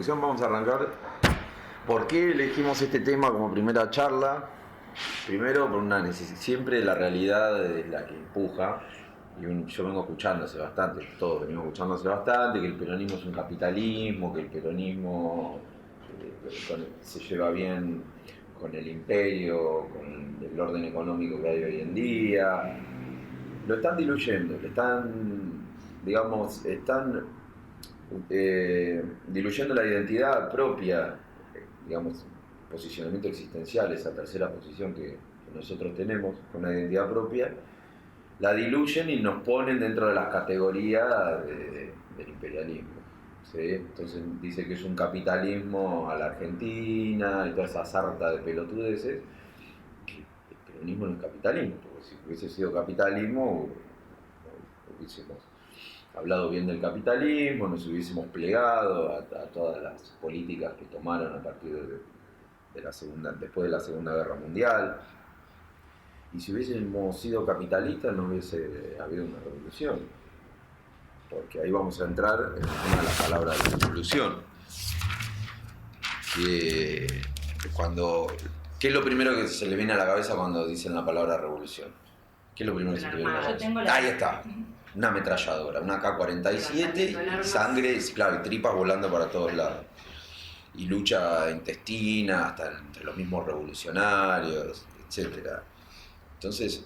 Vamos a arrancar. ¿Por qué elegimos este tema como primera charla? Primero, por una necesidad. Siempre la realidad es la que empuja. Yo vengo escuchando hace bastante, todos venimos escuchando hace bastante, que el peronismo es un capitalismo, que el peronismo se lleva bien con el imperio, con el orden económico que hay hoy en día. Lo están diluyendo, están diluyendo la identidad propia, digamos, posicionamiento existencial, esa tercera posición que nosotros tenemos con una identidad propia, la diluyen y nos ponen dentro de las categorías del imperialismo. ¿Sí? Entonces dice que es un capitalismo a la Argentina y toda esa sarta de pelotudeces. El peronismo no es capitalismo, porque si hubiese sido capitalismo hubiésemos hablado bien del capitalismo, nos hubiésemos plegado a todas las políticas que tomaron a partir después de la Segunda Guerra Mundial. Y si hubiésemos sido capitalistas no hubiese habido una revolución, porque ahí vamos a entrar en una de las palabras de la revolución. ¿Qué es lo primero que se le viene a la cabeza cuando dicen la palabra revolución? ¿Qué es lo primero que se le viene a la cabeza? Ahí está. Una ametralladora, una AK-47, sangre, claro, y tripas volando para todos lados. Y lucha intestina, hasta entre los mismos revolucionarios, etc. Entonces,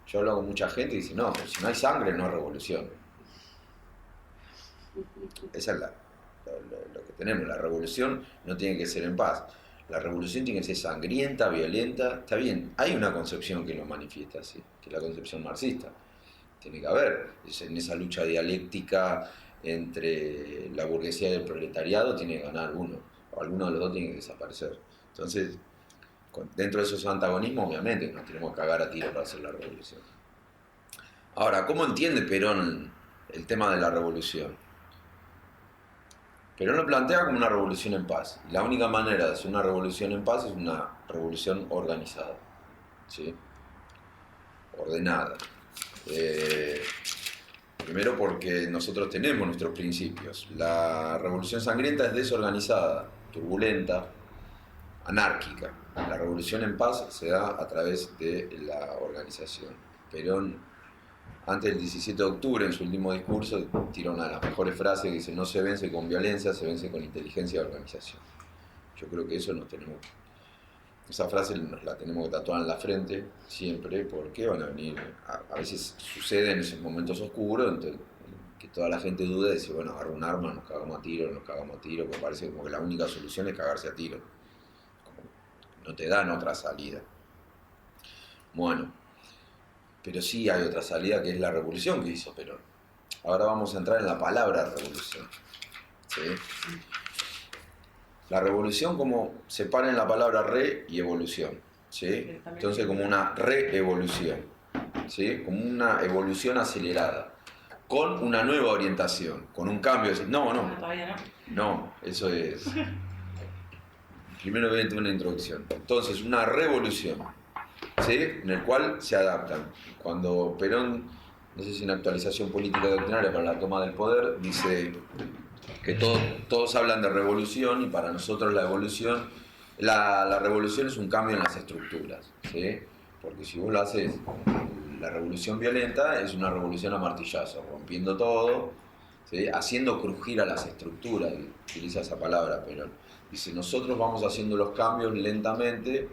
yo hablo con mucha gente y dice, no, pero si no hay sangre no hay revolución. Esa es lo que tenemos. La revolución no tiene que ser en paz. La revolución tiene que ser sangrienta, violenta. Está bien, hay una concepción que lo manifiesta así, que es la concepción marxista. Tiene que haber, en esa lucha dialéctica entre la burguesía y el proletariado tiene que ganar uno, o alguno de los dos tiene que desaparecer. Entonces, dentro de esos antagonismos, obviamente, nos tenemos que cagar a tiro para hacer la revolución. Ahora, ¿cómo entiende Perón el tema de la revolución? Perón lo plantea como una revolución en paz. La única manera de hacer una revolución en paz es una revolución organizada, ¿sí? Ordenada. Primero porque nosotros tenemos nuestros principios. La revolución sangrienta es desorganizada, turbulenta, anárquica. La revolución en paz se da a través de la organización. Perón, antes del 17 de octubre, en su último discurso, tiró una de las mejores frases que dice: no se vence con violencia, se vence con inteligencia y organización. Yo creo que eso esa frase la tenemos que tatuar en la frente siempre, porque van a venir, a veces sucede en esos momentos oscuros, entonces, que toda la gente duda y dice, bueno, agarra un arma, nos cagamos a tiro, porque parece como que la única solución es cagarse a tiro. No te dan otra salida. Bueno, pero sí hay otra salida, que es la revolución que hizo Perón. Ahora vamos a entrar en la palabra revolución. ¿Sí? La revolución como separa en la palabra re y evolución, ¿sí? Entonces como una reevolución, ¿sí? Como una evolución acelerada, con una nueva orientación, con un cambio. No, todavía no, eso es. Primero obviamente una introducción. Entonces una revolución, ¿sí? En el cual se adaptan. Cuando Perón, no sé si una actualización política doctrinaria para la toma del poder, dice que todos hablan de revolución, y para nosotros la revolución es un cambio en las estructuras, ¿sí? Porque si vos lo haces, la revolución violenta es una revolución a martillazo, rompiendo todo, ¿sí? Haciendo crujir a las estructuras, utiliza esa palabra, pero dice, nosotros vamos haciendo los cambios lentamente,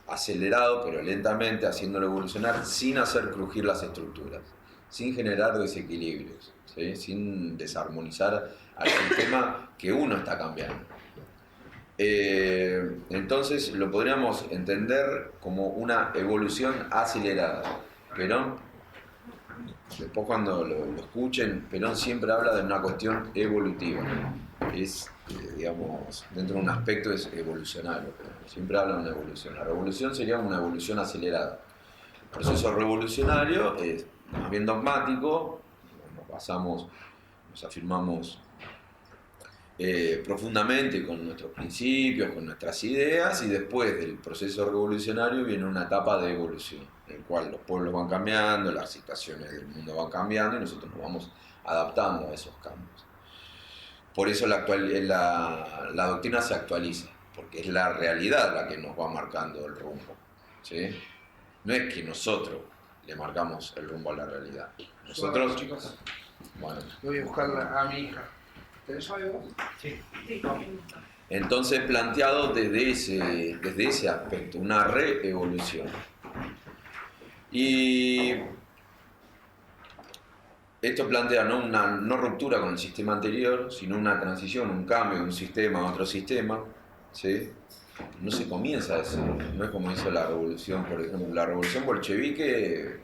acelerado, pero lentamente, haciéndolo evolucionar sin hacer crujir las estructuras, sin generar desequilibrios, ¿sí? Sin desarmonizar al sistema que uno está cambiando. Entonces lo podríamos entender como una evolución acelerada. Perón, después cuando lo escuchen, Perón siempre habla de una cuestión evolutiva. Es, digamos, dentro de un aspecto es evolucionario, pero siempre habla de una evolución. La revolución sería una evolución acelerada. El proceso revolucionario es más bien dogmático, nos afirmamos profundamente con nuestros principios, con nuestras ideas, y después del proceso revolucionario viene una etapa de evolución, en el cual los pueblos van cambiando, las situaciones del mundo van cambiando y nosotros nos vamos adaptando a esos cambios. Por eso la doctrina se actualiza, porque es la realidad la que nos va marcando el rumbo, ¿sí? No es que nosotros le marcamos el rumbo a la realidad. Nosotros, chicos, bueno. voy a buscar a mi hija. ¿Tenés algo? Sí. Entonces, planteado desde ese aspecto, una reevolución. Y esto plantea no una no ruptura con el sistema anterior, sino una transición, un cambio de un sistema a otro sistema, ¿sí? No se comienza a decir, no es como hizo la revolución, por ejemplo, la revolución bolchevique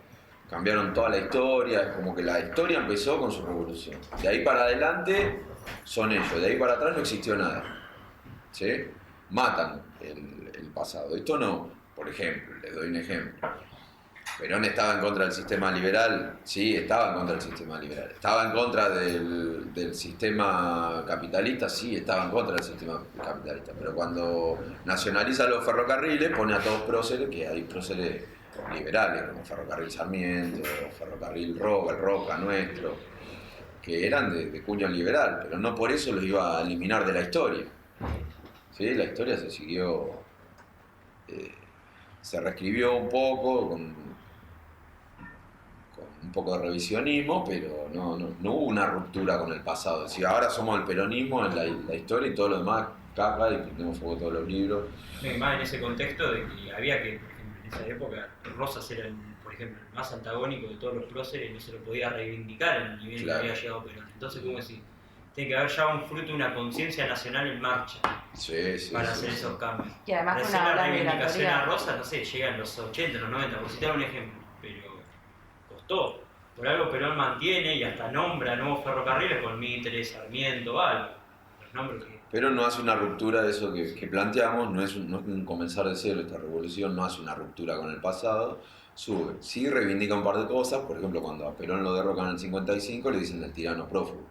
cambiaron toda la historia, es como que la historia empezó con su revolución. De ahí para adelante son ellos, de ahí para atrás no existió nada, ¿sí? Matan el pasado. Esto no, por ejemplo, les doy un ejemplo. Perón estaba en contra del sistema liberal, sí, estaba en contra del sistema liberal. Estaba en contra del sistema capitalista, sí, estaba en contra del sistema capitalista. Pero cuando nacionaliza los ferrocarriles, pone a todos próceres, que hay próceres liberales, como Ferrocarril Sarmiento, Ferrocarril Roca, el Roca Nuestro, que eran de cuño liberal, pero no por eso los iba a eliminar de la historia. ¿Sí? La historia se siguió, se reescribió un poco, con un poco de revisionismo, pero no hubo una ruptura con el pasado. Si ahora somos el peronismo en la historia y todo lo demás caca y prendemos fuego todos los libros. Más en ese contexto de que había que, por ejemplo, en esa época, Rosas era, por ejemplo, el más antagónico de todos los próceres y no se lo podía reivindicar en el nivel Claro. que había llegado Perón. Entonces, como decir, tiene que haber ya un fruto, una conciencia nacional en marcha para hacer esos cambios. Y además Recién una la ola reivindicación migratoria. a Rosas, no sé, llega en los 80, los 90, por citar un ejemplo, pero costó. Por algo Perón mantiene y hasta nombra nuevos ferrocarriles con Mitre, Sarmiento, algo. Los nombres que... Pero no hace una ruptura de eso que planteamos, no es un comenzar de cero. Esta revolución no hace una ruptura con el pasado, sube. Sí reivindica un par de cosas, por ejemplo, cuando a Perón lo derrocan en el 55 le dicen el tirano prófugo.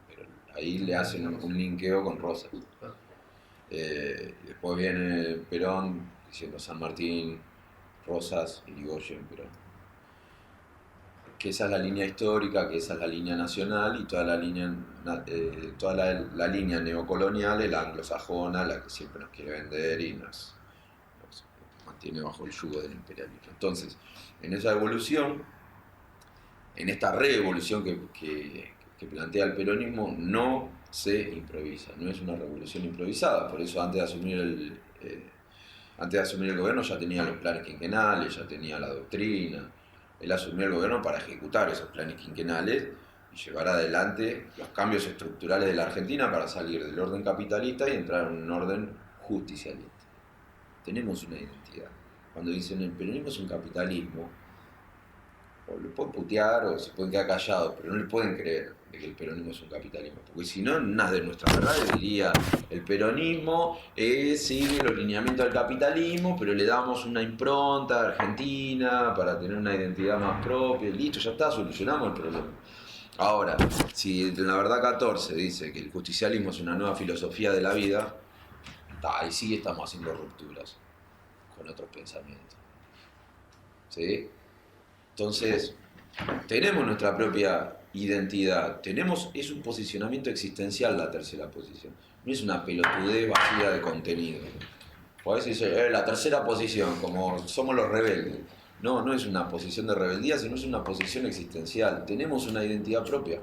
Pero ahí le hacen un linkeo con Rosas. Después viene Perón diciendo San Martín, Rosas, Irigoyen, Perón. Que esa es la línea histórica, que esa es la línea nacional y toda la línea línea neocolonial es la anglosajona, la que siempre nos quiere vender y nos mantiene bajo el yugo del imperialismo. Entonces, en esa evolución, en esta reevolución que plantea el peronismo, no se improvisa, no es una revolución improvisada. Por eso antes de asumir el gobierno ya tenía los planes quinquenales, ya tenía la doctrina. Él asumió el gobierno para ejecutar esos planes quinquenales y llevar adelante los cambios estructurales de la Argentina para salir del orden capitalista y entrar en un orden justicialista. Tenemos una identidad. Cuando dicen el peronismo es un capitalismo, o le pueden putear o se pueden quedar callados, pero no le pueden creer de que el peronismo es un capitalismo, porque si no, nada de nuestras verdades diría el peronismo sigue los lineamientos del capitalismo, pero le damos una impronta argentina para tener una identidad más propia, y listo, ya está, solucionamos el problema. Ahora, si en la verdad 14 dice que el justicialismo es una nueva filosofía de la vida, ahí sí estamos haciendo rupturas con otros pensamientos. ¿Sí? Entonces, tenemos nuestra propia identidad, es un posicionamiento existencial la tercera posición, no es una pelotudez vacía de contenido. A veces dice, la tercera posición, como somos los rebeldes. No es una posición de rebeldía, sino es una posición existencial. Tenemos una identidad propia.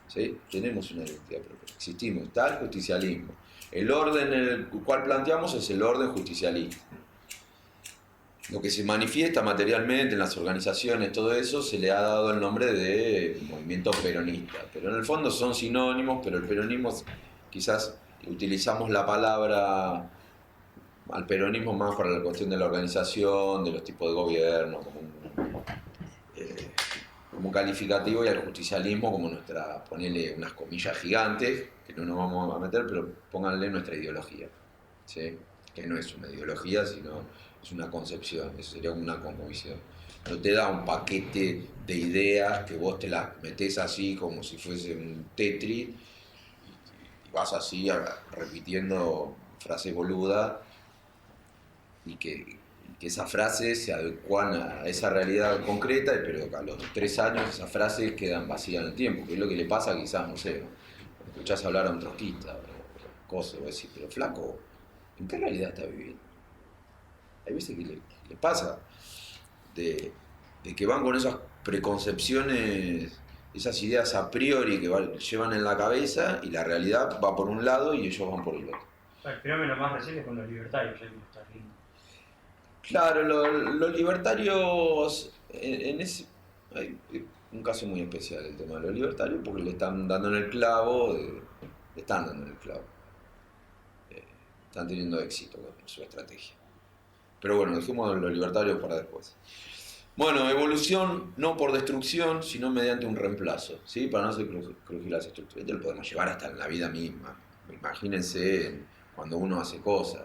¿Sí? Tenemos una identidad propia. Existimos, está el justicialismo. El orden en el cual planteamos es el orden justicialista. Lo que se manifiesta materialmente en las organizaciones, todo eso, se le ha dado el nombre de movimiento peronista. Pero en el fondo son sinónimos, pero el peronismo, quizás utilizamos la palabra al peronismo más para la cuestión de la organización, de los tipos de gobierno, como un calificativo, y al justicialismo como nuestra, ponele unas comillas gigantes, que no nos vamos a meter, pero pónganle nuestra ideología, ¿sí? Que no es una ideología, sino es una concepción, eso sería una convicción. No te da un paquete de ideas que vos te las metés así como si fuese un Tetris y vas así repitiendo frases boludas y que esas frases se adecuan a esa realidad concreta, pero a los 3 años esas frases quedan vacías en el tiempo, que es lo que le pasa quizás, no sé, escuchás hablar a un trotskista o cosas, vos decís, pero flaco, ¿en qué realidad está viviendo? Hay veces que le pasa de que van con esas preconcepciones, esas ideas a priori que llevan en la cabeza y la realidad va por un lado y ellos van por el otro. El fenómeno más reciente es con los libertarios, ya que lo estás viendo. Claro, los libertarios, en ese, hay un caso muy especial el tema de los libertarios porque le están dando en el clavo, están teniendo éxito con su estrategia. Pero bueno, dejemos los libertarios para después. Bueno, evolución no por destrucción, sino mediante un reemplazo, ¿sí? Para no hacer crujir las estructuras. Esto lo podemos llevar hasta en la vida misma. Imagínense cuando uno hace cosas.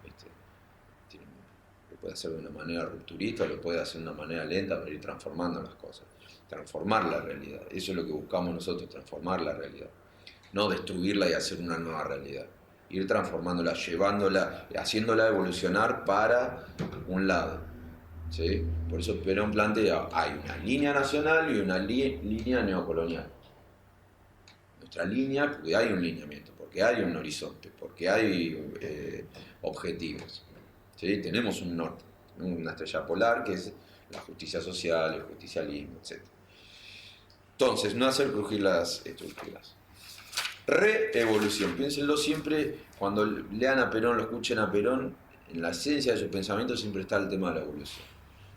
¿Viste? Lo puede hacer de una manera rupturista, lo puede hacer de una manera lenta para ir transformando las cosas. Transformar la realidad. Eso es lo que buscamos nosotros, transformar la realidad. No destruirla y hacer una nueva realidad. Ir transformándola, llevándola, haciéndola evolucionar para un lado. ¿Sí? Por eso Perón plantea, hay una línea nacional y una línea neocolonial. Nuestra línea, porque hay un lineamiento, porque hay un horizonte, porque hay objetivos. ¿Sí? Tenemos un norte, una estrella polar que es la justicia social, el justicialismo, etc. Entonces, no hacer crujir las estructuras. Reevolución, piénsenlo siempre, cuando lean a Perón, lo escuchen a Perón, en la esencia de su pensamiento siempre está el tema de la evolución.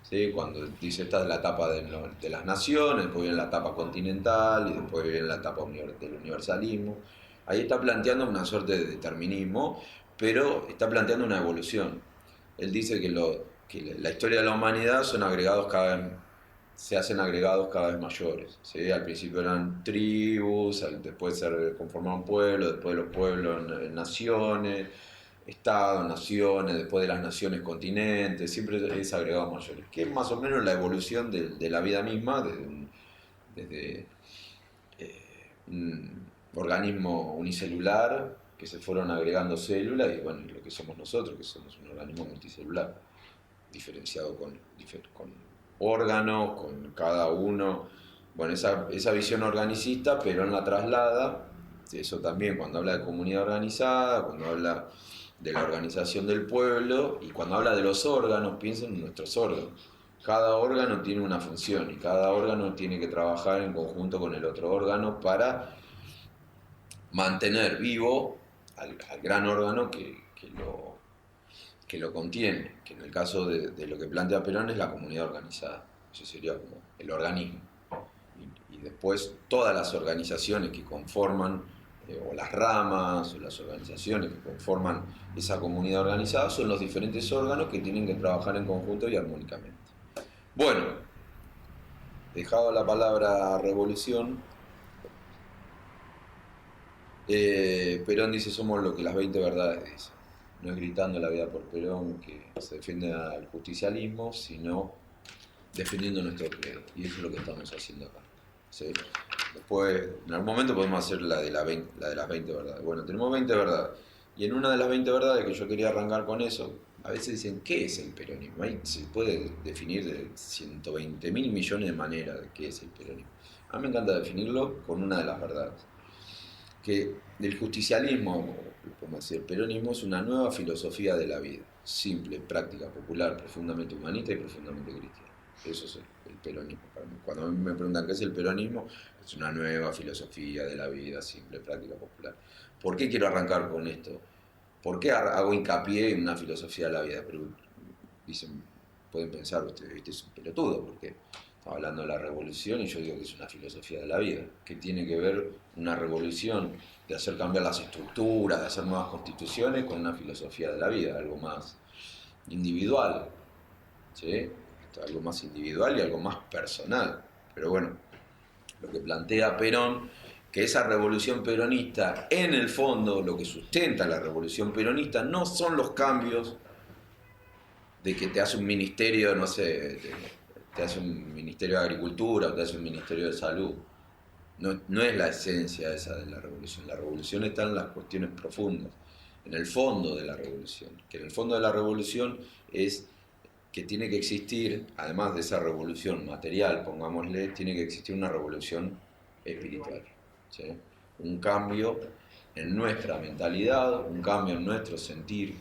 ¿Sí? Cuando dice esta es la etapa de las naciones, después viene la etapa continental y después viene la etapa del universalismo. Ahí está planteando una suerte de determinismo, pero está planteando una evolución. Él dice que la historia de la humanidad se hacen agregados cada vez mayores. ¿Sí? Al principio eran tribus, después se conformaron pueblos, después de los pueblos naciones, estados, naciones, después de las naciones continentes, siempre es agregados mayores, que es más o menos la evolución de la vida misma desde un organismo unicelular que se fueron agregando células y bueno, lo que somos nosotros, que somos un organismo multicelular, diferenciado con órganos, con cada uno. Bueno, esa visión organicista, pero en la traslada, eso también cuando habla de comunidad organizada, cuando habla de la organización del pueblo y cuando habla de los órganos, piensen en nuestros órganos. Cada órgano tiene una función y cada órgano tiene que trabajar en conjunto con el otro órgano para mantener vivo al gran órgano que lo contiene, que en el caso de lo que plantea Perón es la comunidad organizada. Eso sería como el organismo. Y después todas las organizaciones que conforman, o las ramas, o las organizaciones que conforman esa comunidad organizada son los diferentes órganos que tienen que trabajar en conjunto y armónicamente. Bueno, dejado la palabra revolución, Perón dice somos lo que las 20 verdades dicen. No es gritando la vida por Perón que se defiende al justicialismo, sino defendiendo nuestro credo. Y eso es lo que estamos haciendo acá. ¿Sí? Después, en algún momento podemos hacer la de las 20 verdades. Bueno, tenemos 20 verdades. Y en una de las 20 verdades que yo quería arrancar con eso, a veces dicen, ¿qué es el peronismo? Ahí se puede definir de 120.000 millones de maneras de qué es el peronismo. A mí me encanta definirlo con una de las verdades. Que el justicialismo, podemos decir, el peronismo es una nueva filosofía de la vida, simple, práctica, popular, profundamente humanista y profundamente cristiana. Eso es el peronismo para mí. Cuando a mí me preguntan qué es el peronismo, es una nueva filosofía de la vida, simple, práctica, popular. ¿Por qué quiero arrancar con esto? ¿Por qué hago hincapié en una filosofía de la vida? Pero dicen, pueden pensar, este es un pelotudo, porque estaba hablando de la revolución y yo digo que es una filosofía de la vida. ¿Qué tiene que ver una revolución de hacer cambiar las estructuras, de hacer nuevas constituciones con una filosofía de la vida? Algo más individual, ¿sí? Algo más individual y algo más personal. Pero bueno, lo que plantea Perón, que esa revolución peronista, en el fondo, lo que sustenta la revolución peronista no son los cambios de que te hace un ministerio, no sé, te hace un ministerio de agricultura o te hace un ministerio de salud. No es la esencia esa de la revolución. La revolución está en las cuestiones profundas, en el fondo de la revolución. Que en el fondo de la revolución es que tiene que existir, además de esa revolución material, pongámosle, tiene que existir una revolución espiritual. ¿Sí? un cambio en nuestra mentalidad, un cambio en nuestro sentir.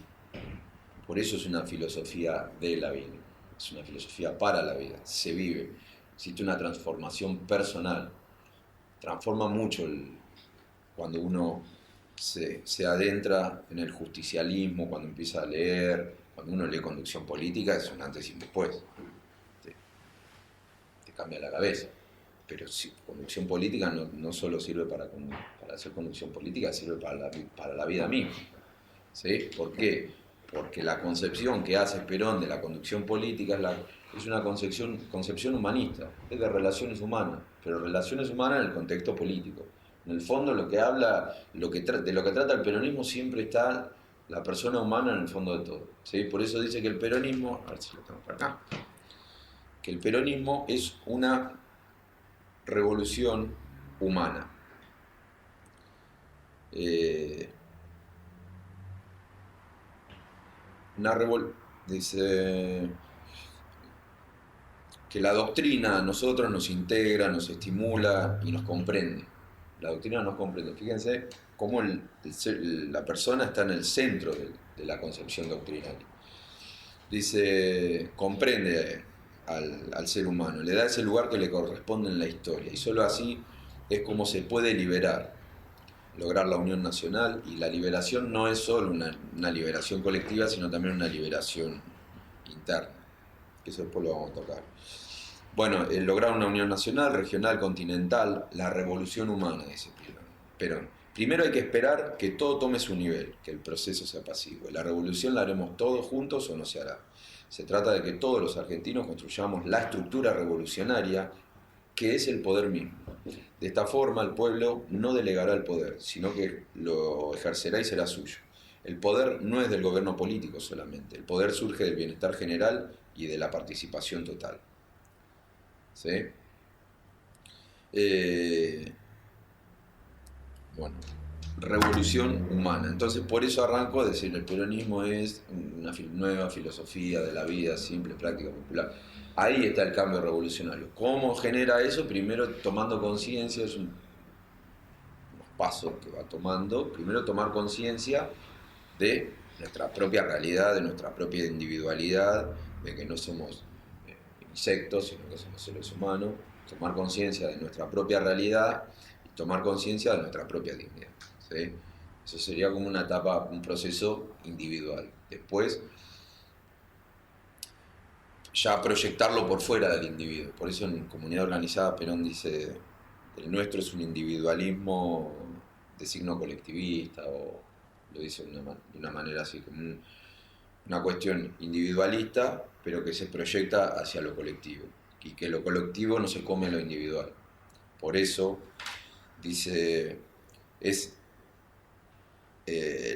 Por eso es una filosofía de la vida, es una filosofía para la vida, se vive, existe una transformación personal, transforma mucho cuando uno se adentra en el justicialismo, cuando empieza a leer, cuando uno lee conducción política, es un antes y un después, te cambia la cabeza. Pero sí, conducción política no solo sirve para hacer conducción política, sirve para la vida misma. ¿Sí? ¿Por qué? Porque la concepción que hace Perón de la conducción política es una concepción humanista, es de relaciones humanas, pero relaciones humanas en el contexto político. En el fondo lo que habla, de lo que trata el peronismo siempre está la persona humana en el fondo de todo. ¿Sí? Por eso dice que el peronismo, a ver si lo tengo por acá, que el peronismo es una revolución humana. Dice que la doctrina a nosotros nos integra, nos estimula y nos comprende. La doctrina nos comprende. Fíjense cómo la persona está en el centro de la concepción doctrinaria. Dice, comprende al ser humano, le da ese lugar que le corresponde en la historia, y solo así es como se puede lograr la unión nacional, y la liberación no es solo una liberación colectiva, sino también una liberación interna, que eso después lo vamos a tocar. Bueno, lograr una unión nacional, regional, continental, la revolución humana, dice Perón. Primero hay que esperar que todo tome su nivel, que el proceso sea pasivo. La revolución la haremos todos juntos o no se hará. Se trata de que todos los argentinos construyamos la estructura revolucionaria que es el poder mismo. De esta forma el pueblo no delegará el poder, sino que lo ejercerá y será suyo. El poder no es del gobierno político solamente, el poder surge del bienestar general y de la participación total. ¿Sí? Bueno, revolución humana. Entonces, por eso arranco a decir, el peronismo es una nueva filosofía de la vida, simple, práctica, popular. Ahí está el cambio revolucionario. ¿Cómo genera eso? Primero, tomando conciencia, es unos pasos que va tomando. Primero, tomar conciencia de nuestra propia realidad, de nuestra propia individualidad, de que no somos insectos, sino que somos seres humanos. Tomar conciencia de nuestra propia realidad y tomar conciencia de nuestra propia dignidad. ¿Sí? Eso sería como una etapa, un proceso individual. Después, ya proyectarlo por fuera del individuo. Por eso en Comunidad Organizada Perón dice, el nuestro es un individualismo de signo colectivista, o lo dice de una manera así, como una cuestión individualista, pero que se proyecta hacia lo colectivo, y que lo colectivo no se come a lo individual. Por eso, dice,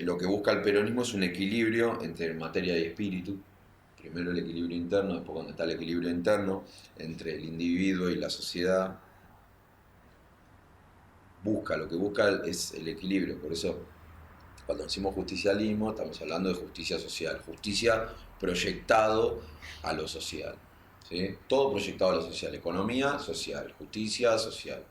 lo que busca el peronismo es un equilibrio entre materia y espíritu. Primero el equilibrio interno, después cuando está el equilibrio interno entre el individuo y la sociedad, lo que busca es el equilibrio. Por eso cuando decimos justicialismo estamos hablando de justicia social, justicia proyectado a lo social, ¿sí? Todo proyectado a lo social, economía social, justicia social,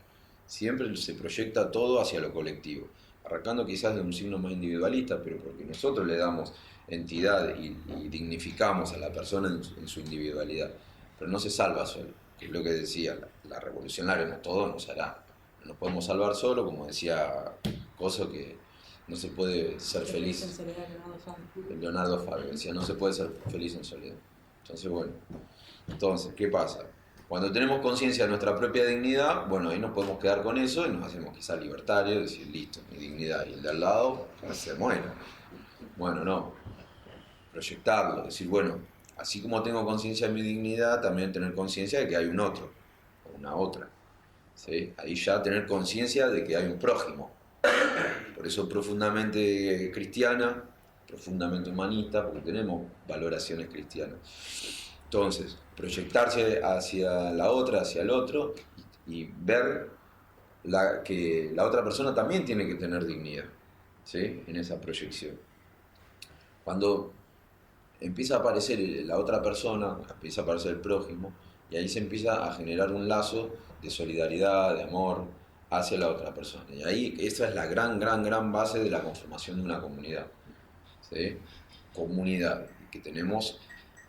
siempre se proyecta todo hacia lo colectivo, arrancando quizás de un signo más individualista, pero porque nosotros le damos entidad y dignificamos a la persona en su individualidad, pero no se salva solo, que es lo que decía, la revolución la haremos todos, no se hará, no nos podemos salvar solo, como decía Coso, que no se puede ser feliz. Leonardo Fabio decía, no se puede ser feliz en soledad. Entonces, ¿qué pasa? Cuando tenemos conciencia de nuestra propia dignidad, bueno, ahí nos podemos quedar con eso y nos hacemos quizás libertarios, decir, listo, mi dignidad, y el de al lado se muera. Bueno, no. Proyectarlo, decir, bueno, así como tengo conciencia de mi dignidad, también tener conciencia de que hay un otro, o una otra. ¿Sí? Ahí ya tener conciencia de que hay un prójimo. Por eso profundamente cristiana, profundamente humanista, porque tenemos valoraciones cristianas. Entonces, proyectarse hacia la otra, hacia el otro, y ver que la otra persona también tiene que tener dignidad, ¿sí? En esa proyección. Cuando empieza a aparecer la otra persona, empieza a aparecer el prójimo, y ahí se empieza a generar un lazo de solidaridad, de amor, hacia la otra persona. Y ahí esa es la gran base de la conformación de una comunidad. ¿Sí? Comunidad, que tenemos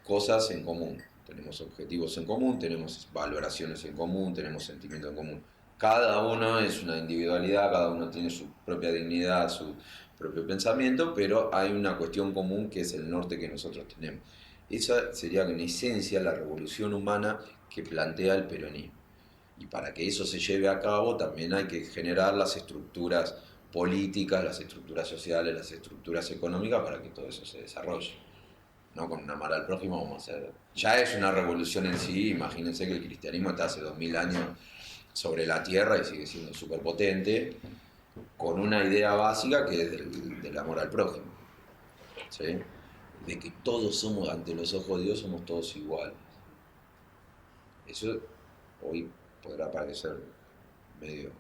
cosas en común, tenemos objetivos en común, tenemos valoraciones en común, tenemos sentimientos en común. Cada uno es una individualidad, cada uno tiene su propia dignidad, su propio pensamiento, pero hay una cuestión común que es el norte que nosotros tenemos. Esa sería en esencia la revolución humana que plantea el peronismo. Y para que eso se lleve a cabo también hay que generar las estructuras políticas, las estructuras sociales, las estructuras económicas para que todo eso se desarrolle. No con un amar al prójimo vamos a hacer... Ya es una revolución en sí, imagínense que el cristianismo está hace 2000 años sobre la tierra y sigue siendo súper potente, con una idea básica que es del amor al prójimo. ¿Sí? De que todos somos, ante los ojos de Dios, somos todos iguales. Eso hoy podrá parecer medio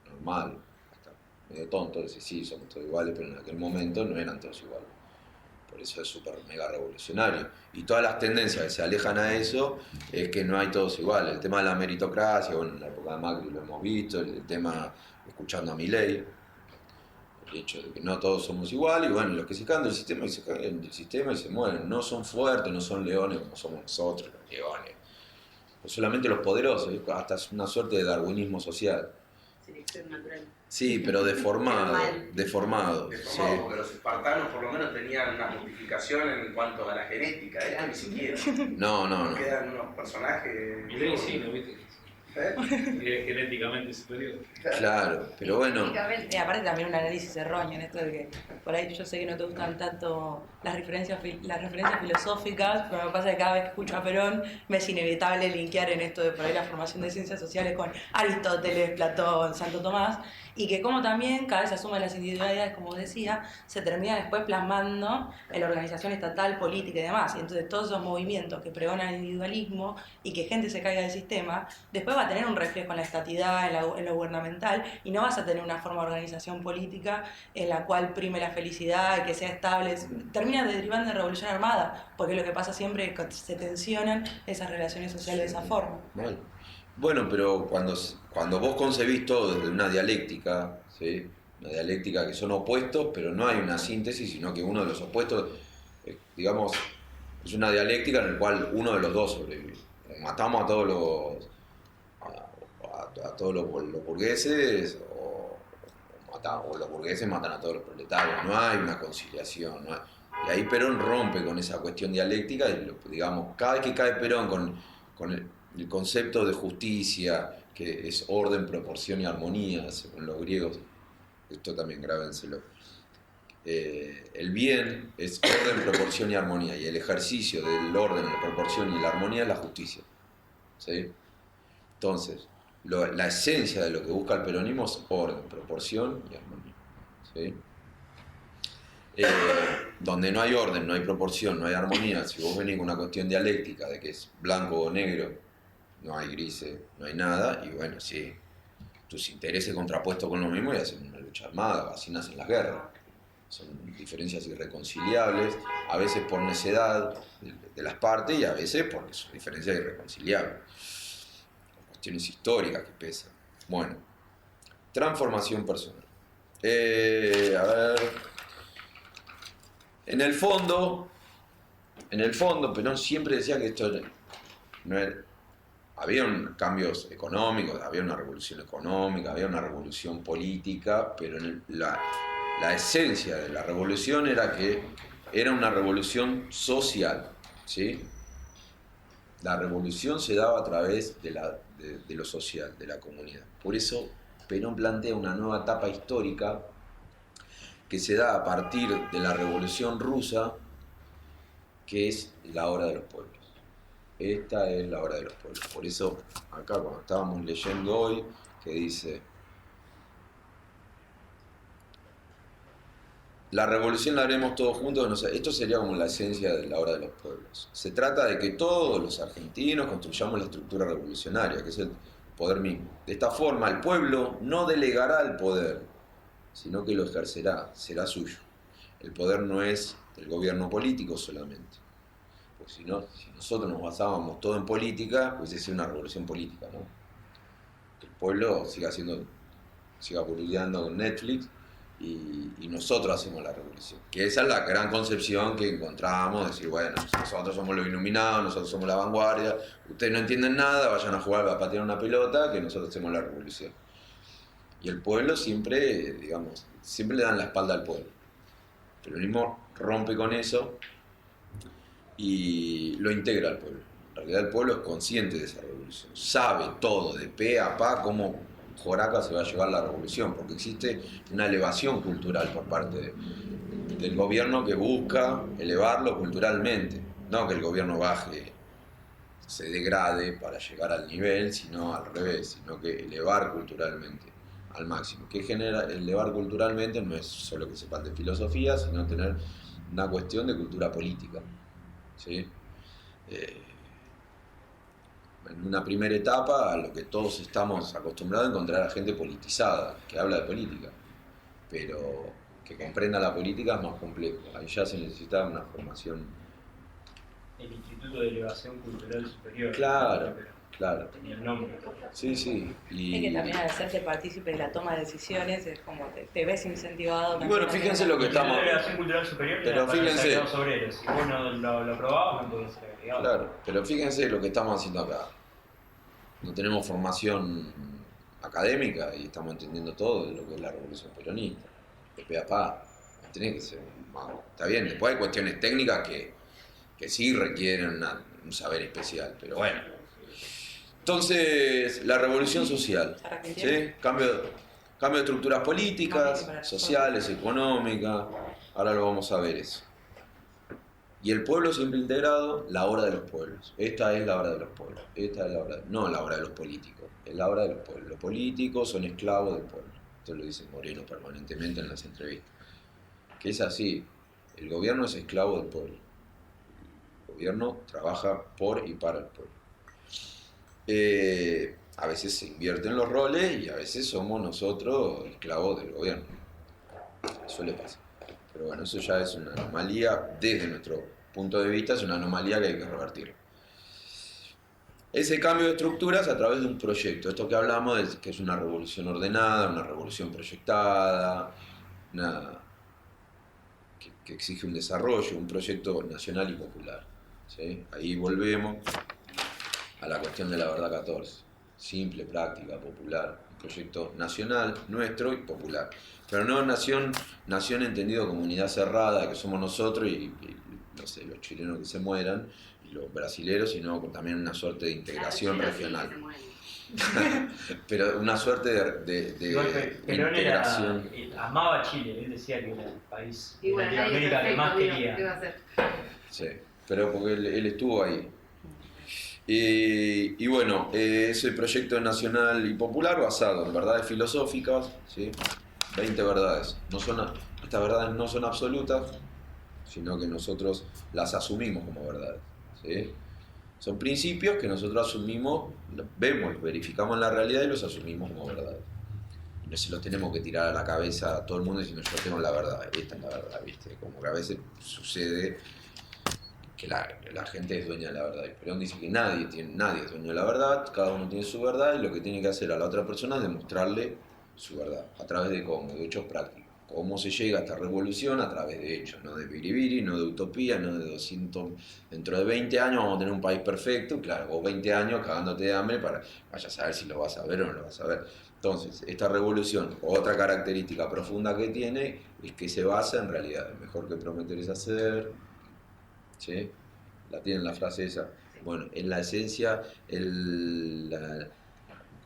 normal, hasta medio tonto, decir sí, somos todos iguales, pero en aquel momento no eran todos iguales. Por eso es súper mega revolucionario. Y todas las tendencias que se alejan a eso es que no hay todos iguales. El tema de la meritocracia, bueno, en la época de Macri lo hemos visto, el tema escuchando a Milei, el hecho de que no todos somos iguales, y bueno, los que se caen del sistema y se caen del sistema y se mueren. No son fuertes, no son leones como somos nosotros, los leones. O solamente los poderosos, hasta es una suerte de darwinismo social. Selección natural. Sí, pero deformado, deformado. Sí. Porque los espartanos por lo menos tenían una justificación en cuanto a la genética, esto ni siquiera. No. Quedan unos personajes... Milei sí, ¿no viste? ¿Eh? Es genéticamente superior. Claro, pero bueno. Y aparte también un análisis erróneo en esto de que por ahí yo sé que no te gustan tanto las referencias filosóficas, pero me pasa que cada vez que escucho a Perón me es inevitable linkear en esto de por ahí la formación de ciencias sociales con Aristóteles, Platón, Santo Tomás, y que como también cada vez se asumen las individualidades, como decía, se termina después plasmando en la organización estatal, política y demás. Y entonces todos esos movimientos que pregonan el individualismo y que gente se caiga del sistema, después va a tener un reflejo en la estatidad, en lo gubernamental, y no vas a tener una forma de organización política en la cual prime la felicidad y que sea estable. Termina derivando en revolución armada, porque lo que pasa siempre es que se tensionan esas relaciones sociales de esa forma. Mal. Bueno, pero cuando vos concebís todo desde una dialéctica, ¿sí? Una dialéctica que son opuestos, pero no hay una síntesis, sino que uno de los opuestos, digamos, es una dialéctica en la cual uno de los dos sobrevive. Matamos a todos los burgueses, o los burgueses matan a todos los proletarios. No hay una conciliación. No hay, y ahí Perón rompe con esa cuestión dialéctica y, digamos, cada vez que cae Perón con el concepto de justicia, que es orden, proporción y armonía, según los griegos, esto también grábenselo. El bien es orden, proporción y armonía, y el ejercicio del orden, la proporción y la armonía es la justicia. ¿Sí? Entonces, la esencia de lo que busca el peronismo es orden, proporción y armonía. ¿Sí? Donde no hay orden, no hay proporción, no hay armonía, si vos venís con una cuestión dialéctica de que es blanco o negro, no hay grises, no hay nada, y bueno, sí, tus intereses contrapuestos con lo mismo y hacen una lucha armada, así nacen las guerras. Son diferencias irreconciliables, a veces por necedad de las partes y a veces porque son diferencias irreconciliables. Cuestiones históricas que pesan. Bueno, transformación personal. A ver, en el fondo, Perón siempre decía que esto no era... Había cambios económicos, había una revolución económica, había una revolución política, pero la esencia de la revolución era que era una revolución social, ¿sí? La revolución se daba a través de lo social, de la comunidad. Por eso Perón plantea una nueva etapa histórica que se da a partir de la Revolución Rusa, que es la hora de los pueblos. Esta es la hora de los pueblos. Por eso, acá cuando estábamos leyendo hoy, que dice: la revolución la haremos todos juntos. No sé, esto sería como la esencia de la hora de los pueblos. Se trata de que todos los argentinos construyamos la estructura revolucionaria, que es el poder mismo. De esta forma, el pueblo no delegará el poder, sino que lo ejercerá, será suyo. El poder no es del gobierno político solamente. Porque si nosotros nos basábamos todo en política, pues es una revolución política, ¿no? Que el pueblo siga siendo siga boludeando con Netflix y nosotros hacemos la revolución. Que esa es la gran concepción que encontramos, decir, bueno, nosotros somos los iluminados, nosotros somos la vanguardia, ustedes no entienden nada, vayan a jugar, a patear una pelota, que nosotros hacemos la revolución. Y el pueblo siempre, digamos, siempre le dan la espalda al pueblo. El peronismo rompe con eso y lo integra al pueblo. En realidad el pueblo es consciente de esa revolución, sabe todo, de pe a pa, cómo Joraca se va a llevar la revolución, porque existe una elevación cultural por parte del gobierno que busca elevarlo culturalmente, no que el gobierno baje, se degrade para llegar al nivel, sino al revés, sino que elevar culturalmente al máximo. ¿Qué genera elevar culturalmente? No es solo que sepan de filosofía, sino tener una cuestión de cultura política, ¿sí? En una primera etapa, a lo que todos estamos acostumbrados a encontrar a gente politizada, que habla de política, pero que comprenda la política es más complejo. Ahí ya se necesita una formación. El Instituto de Elevación Cultural Superior. Claro, claro. Tenía el nombre. Sí, sí. Es que también al hacerte partícipe de la toma de decisiones es como te ves incentivado. Y bueno, fíjense lo que El Instituto estamos. de Elevación Cultural Superior Pero era para fíjense. los sagrados obreros. Si vos no lo aprobabas, no podías ser agregado. Claro, pero fíjense lo que estamos haciendo acá. No tenemos formación académica y estamos entendiendo todo de lo que es la revolución peronista. De pe a pa. Tiene que ser mago. Está bien, después hay cuestiones técnicas que sí requieren un saber especial, pero bueno. Entonces, la revolución social, ¿sí? Cambio de estructuras políticas, sociales, económicas, ahora lo vamos a ver eso. Y el pueblo siempre integrado, la hora de los pueblos. Esta es la hora de los pueblos, esta es la hora, no la hora de los políticos, es la hora de los pueblos. Los políticos son esclavos del pueblo, esto lo dice Moreno permanentemente en las entrevistas. Que es así, el gobierno es esclavo del pueblo. El gobierno trabaja por y para el pueblo. A veces se invierten los roles y a veces somos nosotros esclavos del gobierno. Suele pasar. Pero bueno, eso ya es una anomalía, desde nuestro punto de vista, es una anomalía que hay que revertir. Ese cambio de estructuras a través de un proyecto. Esto que hablamos es que es una revolución ordenada, una revolución proyectada, que exige un desarrollo, un proyecto nacional y popular. ¿Sí? Ahí volvemos a la cuestión de la verdad 14. Simple, práctica, popular. Un proyecto nacional, nuestro y popular. Pero no nación entendido como unidad cerrada, que somos nosotros y no sé, los chilenos que se mueran, y los brasileros, sino también una suerte de integración regional. Pero una suerte de Perón integración. Amaba Chile, él decía que era el país de Igual, Latinoamérica que más ¿qué quería. va a hacer? Sí, pero porque él estuvo ahí. Y bueno, ese proyecto nacional y popular basado en verdades filosóficas, ¿sí? 20 verdades. Estas verdades no son absolutas, sino que nosotros las asumimos como verdades, ¿sí? Son principios que nosotros asumimos, vemos, verificamos en la realidad y los asumimos como verdades. No se los tenemos que tirar a la cabeza a todo el mundo diciendo yo tengo la verdad, esta es la verdad, ¿viste? Como que a veces sucede que la gente es dueña de la verdad. Y Perón dice que nadie es dueño de la verdad, cada uno tiene su verdad y lo que tiene que hacer a la otra persona es demostrarle su verdad. ¿A través de cómo? De hechos prácticos. ¿Cómo se llega a esta revolución? A través de hechos, no de biribiri, no de utopía, no de 200... Dentro de 20 años vamos a tener un país perfecto, claro, vos 20 años cagándote de hambre para vaya a saber si lo vas a ver o no lo vas a ver. Entonces, esta revolución, otra característica profunda que tiene, es que se basa en realidad. Mejor que prometer es hacer, ¿sí? La tienen la frase esa. Bueno, en la esencia,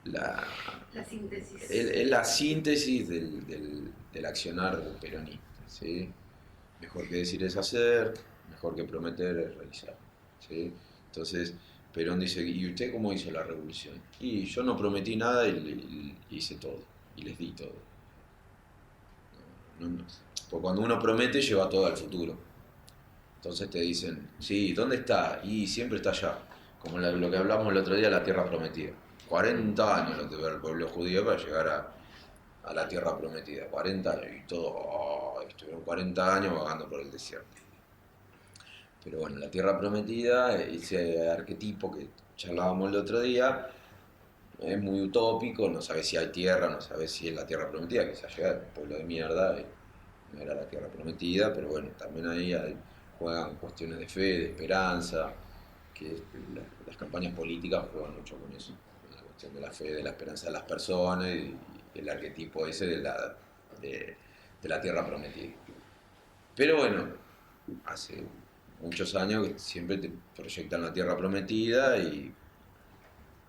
la síntesis. es la síntesis del accionar peronista, ¿sí? Mejor que decir es hacer, mejor que prometer es realizar, ¿sí? Entonces, Perón dice, ¿y usted cómo hizo la revolución? Y yo no prometí nada y hice todo, y les di todo. Porque cuando uno promete, lleva todo al futuro. Entonces te dicen, sí, ¿dónde está? Y siempre está allá. Como lo que hablamos el otro día, la tierra prometida. 40 años lo tuvo el pueblo judío para llegar a la tierra prometida. 40 años y todo, estuvieron 40 años vagando por el desierto. Pero bueno, la tierra prometida, ese arquetipo que charlábamos el otro día, es muy utópico, no sabes si hay tierra, no sabes si es la tierra prometida, que se llega un pueblo de mierda, y no era la tierra prometida, pero bueno, también ahí juegan cuestiones de fe, de esperanza, que las campañas políticas juegan mucho con eso, con la cuestión de la fe, de la esperanza de las personas y el arquetipo ese de la tierra prometida. Pero bueno, hace muchos años que siempre te proyectan la tierra prometida y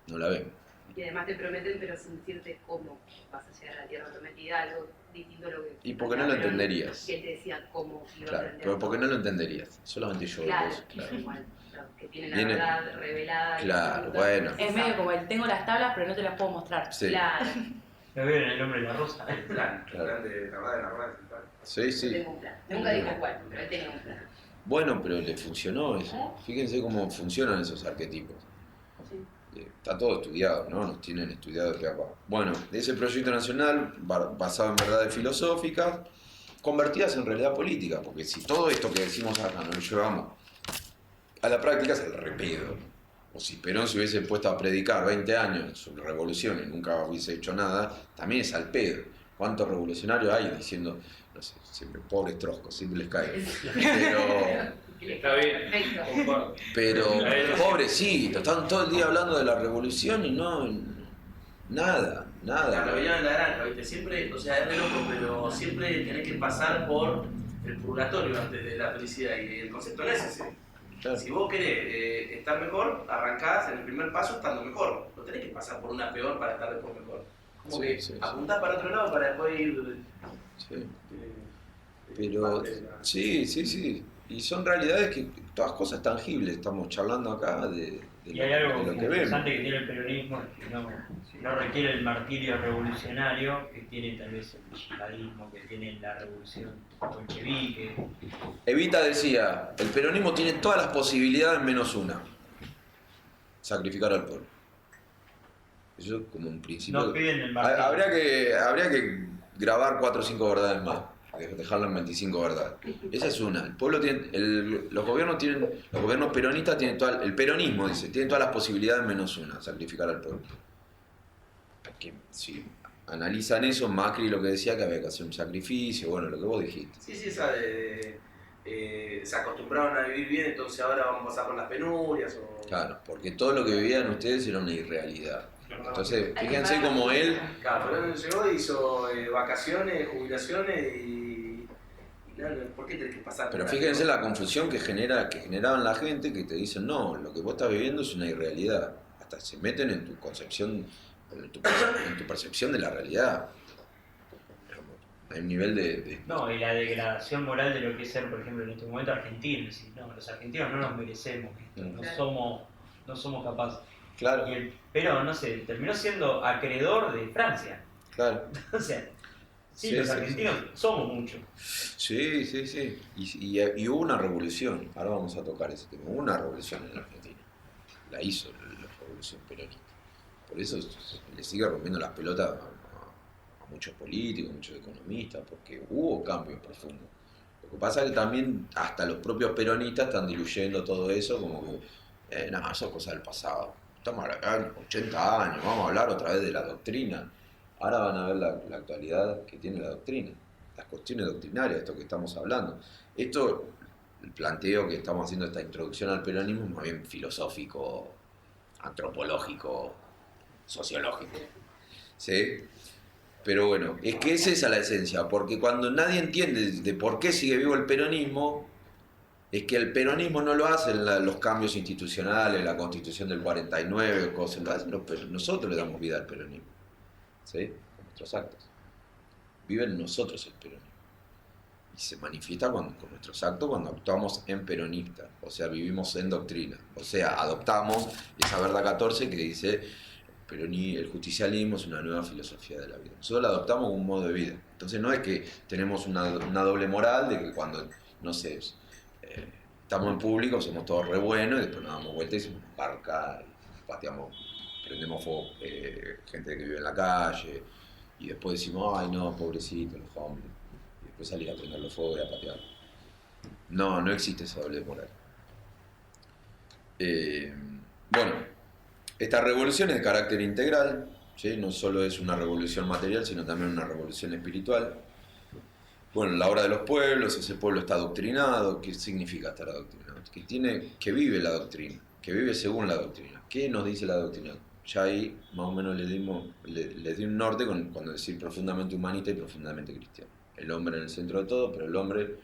no la ven. Y además te prometen, pero sin decirte cómo vas a llegar a la tierra prometida, algo distinto a lo que... ¿Y por qué no lo entenderías? Que te decía cómo ibas a Claro, entender. pero ¿por qué no lo entenderías? Solamente yo. Claro, vos, claro. igual, claro, que tiene la Viene- verdad revelada. Claro, absoluta. bueno. Es medio como el tengo las tablas, pero no te las puedo mostrar. Sí, Claro, Me veo en el nombre de la rosa. El plan, Claro. el plan de la verdad de la verdad. sí, sí. tengo un plan. Nunca dijo cuál, pero él tenía un plan. Bueno, pero le funcionó eso. Fíjense cómo funcionan esos arquetipos. Sí. Está todo estudiado, ¿no? Nos tienen estudiado de pe a pa. Bueno, de ese proyecto nacional, basado en verdades filosóficas, convertidas en realidad política, porque si todo esto que decimos acá no lo llevamos a la práctica es el repedo. O si Perón se hubiese puesto a predicar 20 años sobre revolución y nunca hubiese hecho nada, también es al pedo. ¿Cuántos revolucionarios hay diciendo, no sé, siempre pobres troscos, siempre les cae? Está bien. Perfecto. Concuerdo. Pero pobrecitos, están todo el día hablando de la revolución y no, nada, La nada. rebelión en la granja, ¿viste? Siempre, o sea, es re loco, pero siempre tenés que pasar por el purgatorio antes de la felicidad. Y el concepto no es ese. Claro. Si vos querés estar mejor, arrancás en el primer paso estando mejor. No tenés que pasar por una peor para estar después mejor. Como Sí, que sí, sí. apuntás para otro lado para después ir. Sí. Pero sí, sí, sí. Y son realidades que, todas cosas tangibles, estamos charlando acá de Y hay algo lo que vemos. interesante que tiene el peronismo, es que no requiere el martirio revolucionario que tiene tal vez el yihadismo, que tiene la revolución bolchevique. Evita decía, el peronismo tiene todas las posibilidades menos una. Sacrificar al pueblo. Eso como un principio. No piden el martirio. Habría que grabar 4 o 5 verdades más. Dejarlo en 25 verdades. Esa es una. El pueblo tiene, los gobiernos peronistas tienen el peronismo dice, tiene todas las posibilidades menos una, sacrificar al pueblo. Porque si analizan eso, Macri lo que decía que había que hacer un sacrificio, bueno, lo que vos dijiste. Sí, sí, esa se acostumbraron a vivir bien, entonces ahora vamos a pasar por las penurias. Claro, porque todo lo que vivían ustedes era una irrealidad. Entonces, fíjense como él. Claro, pero él llegó y hizo vacaciones, jubilaciones y no, ¿por qué tenés que pasar? Pero por fíjense algo? la confusión que generaban la gente que te dicen, no, lo que vos estás viviendo es una irrealidad. Hasta se meten en tu concepción, en tu percepción de la realidad. Hay un nivel de No, y la degradación moral de lo que es ser, por ejemplo, en este momento argentino. Es decir, no, los argentinos no nos merecemos esto, no somos capaces. Claro, Y el Perón, no sé, terminó siendo acreedor de Francia. claro. O sea, sí, Sí, los sí, argentinos somos muchos. Sí, sí, sí. Y hubo una revolución, ahora vamos a tocar ese tema, hubo una revolución en la Argentina. La hizo la revolución peronista. Por eso le sigue rompiendo las pelotas a muchos políticos, muchos economistas, porque hubo cambios profundos. Lo que pasa es que también hasta los propios peronistas están diluyendo todo eso, como que, nada, eso es cosa del pasado. Estamos acá en 80 años, vamos a hablar otra vez de la doctrina. Ahora van a ver la actualidad que tiene la doctrina, las cuestiones doctrinarias, esto que estamos hablando. Esto, el planteo que estamos haciendo, esta introducción al peronismo, es más bien filosófico, antropológico, sociológico. ¿Sí? Pero bueno, es que esa es la esencia, porque cuando nadie entiende de por qué sigue vivo el peronismo, es que el peronismo no lo hacen los cambios institucionales, la constitución del 49, cosas, lo hacen nosotros le damos vida al peronismo. ¿Sí? Con nuestros actos. Vive en nosotros el peronismo. Y se manifiesta con nuestros actos cuando actuamos en peronista. O sea, vivimos en doctrina. O sea, adoptamos esa verdad 14 que dice el justicialismo es una nueva filosofía de la vida. Nosotros la adoptamos como un modo de vida. Entonces no es que tenemos una doble moral de que cuando, no sé, estamos en público somos todos re buenos y después nos damos vuelta y hacemos barca, y pateamos, prendemos fuego, gente que vive en la calle, y después decimos, ay no, pobrecito, los hombres, y después salir a prender los fuegos y a patear. No existe esa doble moral. Bueno, Esta revolución es de carácter integral, ¿sí? No solo es una revolución material, sino también una revolución espiritual. Bueno, la obra de los pueblos, ese pueblo está adoctrinado. ¿Qué significa estar adoctrinado? Que vive la doctrina, que vive según la doctrina. ¿Qué nos dice la doctrina? Ya ahí más o menos les di un norte cuando decir profundamente humanista y profundamente cristiano. El hombre en el centro de todo, pero el hombre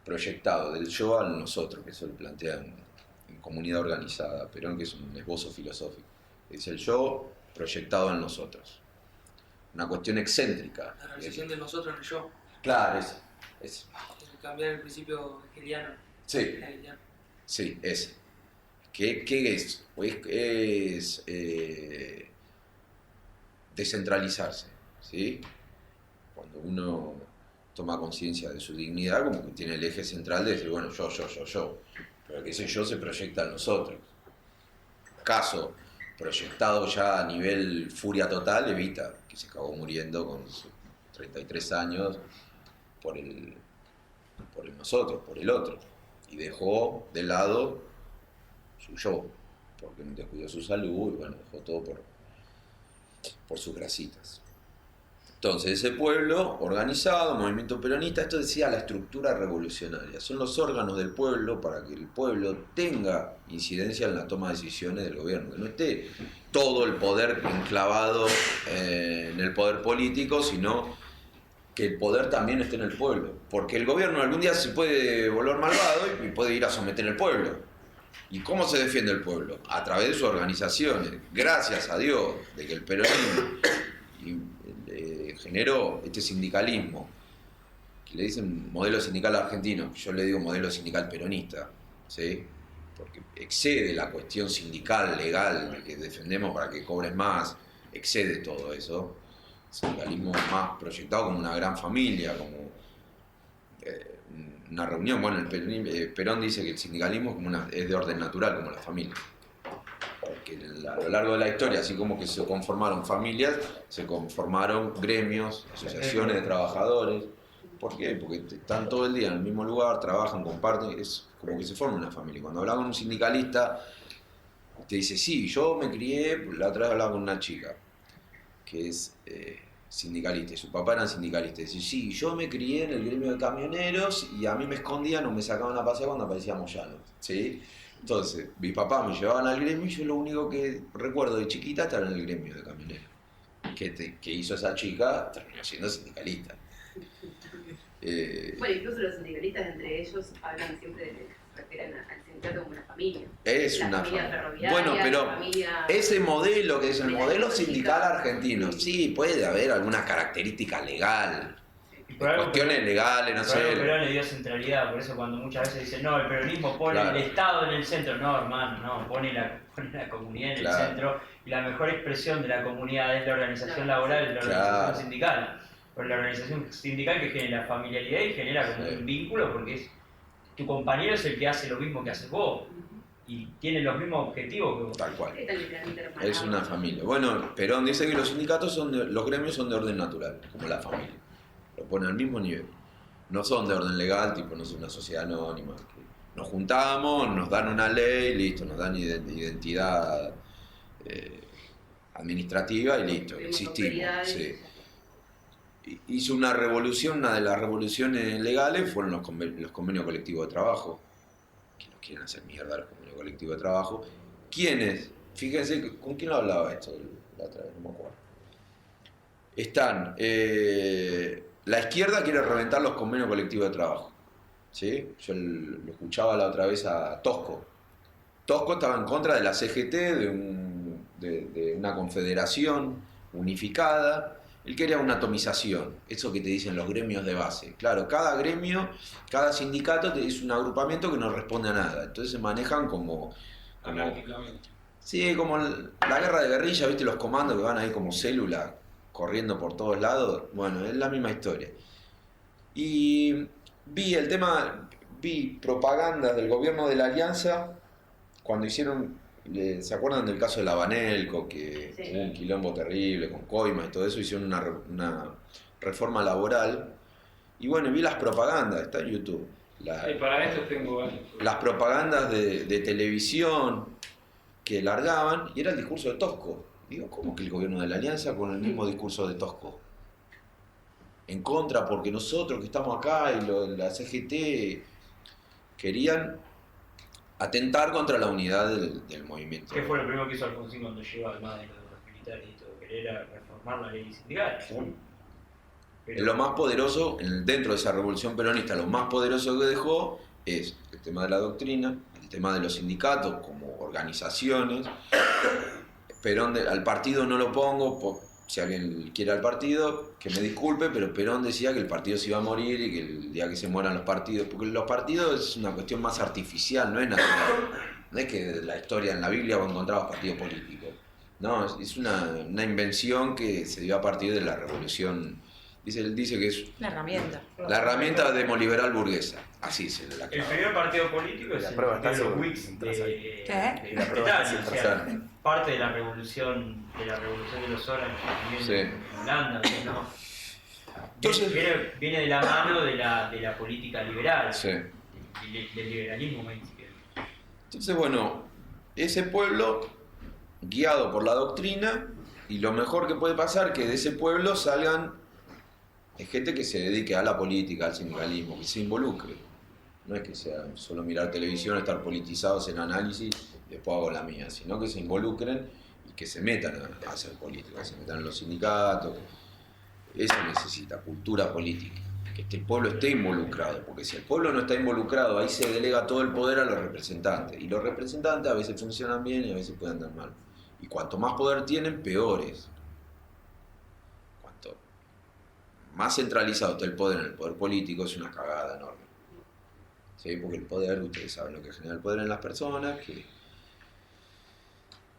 proyectado del yo al nosotros, que eso lo plantea en comunidad organizada, Perón, que es un esbozo filosófico. Es el yo proyectado en nosotros. Una cuestión excéntrica. La realización de nosotros en el yo. Claro, es. Cambiar el principio hegeliano. Sí, Hegeliano. sí, ese. ¿Qué es? Es descentralizarse, ¿sí? Cuando uno toma conciencia de su dignidad, como que tiene el eje central de decir, bueno, yo. Pero que ese yo se proyecta en nosotros. Caso proyectado ya a nivel furia total, Evita, que se acabó muriendo con sus 33 años por el nosotros, por el otro. Y dejó de lado su yo, porque descuidó su salud y bueno, dejó todo por sus grasitas. Entonces, ese pueblo organizado, movimiento peronista, esto decía la estructura revolucionaria. Son los órganos del pueblo para que el pueblo tenga incidencia en la toma de decisiones del gobierno. Que no esté todo el poder enclavado en el poder político, sino que el poder también esté en el pueblo. Porque el gobierno algún día se puede volver malvado y puede ir a someter al pueblo. ¿Y cómo se defiende el pueblo? A través de sus organizaciones. Gracias a Dios de que el peronismo generó este sindicalismo, que le dicen modelo sindical argentino, yo le digo modelo sindical peronista, ¿sí? Porque excede la cuestión sindical, legal, que defendemos para que cobres más, excede todo eso. El sindicalismo más proyectado como una gran familia, como una reunión. Bueno, Perón dice que el sindicalismo es de orden natural, como la familia. Porque a lo largo de la historia, así como que se conformaron familias, se conformaron gremios, asociaciones de trabajadores. ¿Por qué? Porque están todo el día en el mismo lugar, trabajan, comparten, es como que se forma una familia. Cuando hablas con un sindicalista, te dice, sí, yo me crié, la otra vez hablaba con una chica, que es sindicalista, y su papá era sindicalista, y dice, sí, yo me crié en el gremio de camioneros y a mí me escondían o me sacaban a pasear cuando aparecía Moyano, ¿sí? Entonces, mis papás me llevaban al gremio y yo lo único que recuerdo de chiquita estar en el gremio de camioneros. Que hizo esa chica, terminó siendo sindicalista. Bueno, incluso los sindicalistas entre ellos hablan siempre, refieren al sindicato como una familia. Es la una familia ferroviaria. Bueno, pero la familia... ese modelo que es el modelo sindical argentino, sí, puede haber alguna característica legal. Cuestiones legales, no sé. Perón le dio centralidad, por eso cuando muchas veces dicen, no, el peronismo pone el Estado en el centro. No, hermano, no, pone la comunidad en el centro, y la mejor expresión de la comunidad es la organización laboral, es la organización sindical. Pero la organización sindical que genera familiaridad y genera como un vínculo, porque tu compañero es el que hace lo mismo que haces vos, y tiene los mismos objetivos que vos. Tal cual. Es una familia. Bueno, Perón dice que los sindicatos los gremios son de orden natural, como la familia. Lo pone al mismo nivel. No son de orden legal, tipo no es una sociedad anónima. Nos juntamos, nos dan una ley, listo, nos dan identidad administrativa y listo, existimos. Sí. Hizo una revolución, una de las revoluciones legales fueron los convenios colectivos de trabajo, que nos quieren hacer mierda los convenios colectivos de trabajo. ¿Quiénes? Fíjense, ¿con quién lo hablaba esto la otra vez? No me acuerdo. Están... la izquierda quiere reventar los convenios colectivos de trabajo, ¿sí? Yo lo escuchaba la otra vez a Tosco. Tosco estaba en contra de la CGT, de una confederación unificada. Él quería una atomización, eso que te dicen los gremios de base. Claro, cada gremio, cada sindicato es un agrupamiento que no responde a nada. Entonces se manejan como Anárquicamente. Sí, como la guerra de guerrilla, ¿viste? Los comandos que van ahí como célula, corriendo por todos lados. Bueno, es la misma historia. Y vi propagandas del gobierno de la Alianza cuando hicieron, ¿se acuerdan del caso de la Banelco? Que hubo un quilombo terrible con coimas y todo eso, hicieron una reforma laboral. Y bueno, vi las propagandas, está en YouTube. Para esto tengo varios. Las propagandas de televisión, que largaban y era el discurso de Tosco. Digo, ¿cómo que el gobierno de la Alianza con el mismo discurso de Tosco? En contra, porque nosotros que estamos acá y la CGT querían atentar contra la unidad del movimiento. ¿Qué fue lo primero que hizo Alfonsín cuando llegó, además de los militares y todo? Querer reformar la ley sindical. Pero lo más poderoso, dentro de esa revolución peronista, lo más poderoso que dejó es el tema de la doctrina, el tema de los sindicatos como organizaciones. Perón, al partido no lo pongo, si alguien quiere al partido, que me disculpe, pero Perón decía que el partido se iba a morir y que el día que se mueran los partidos, porque los partidos es una cuestión más artificial, no es natural. No es que la historia en la Biblia vos encontrabas partidos políticos. No, es una invención que se dio a partir de la revolución. Él dice que es una herramienta. La herramienta demoliberal burguesa. Así se la El primer partido político es el partido de los Whigs de Italia, parte de la revolución de los Orange también en Holanda, ¿no? Entonces, viene de la mano de la política liberal, del liberalismo mainstream. Entonces, bueno, ese pueblo, guiado por la doctrina, y lo mejor que puede pasar que de ese pueblo salgan gente que se dedique a la política, al sindicalismo, que se involucre. No es que sea solo mirar televisión, estar politizados en análisis y después hago la mía, sino que se involucren y que se metan a hacer política, se metan en los sindicatos. Eso necesita, cultura política, que el pueblo esté involucrado, porque si el pueblo no está involucrado, ahí se delega todo el poder a los representantes, y los representantes a veces funcionan bien y a veces pueden andar mal. Y cuanto más poder tienen, peores. Cuanto más centralizado está el poder en el poder político, es una cagada enorme. ¿Sí? Porque el poder, ustedes saben lo que genera el poder en las personas, que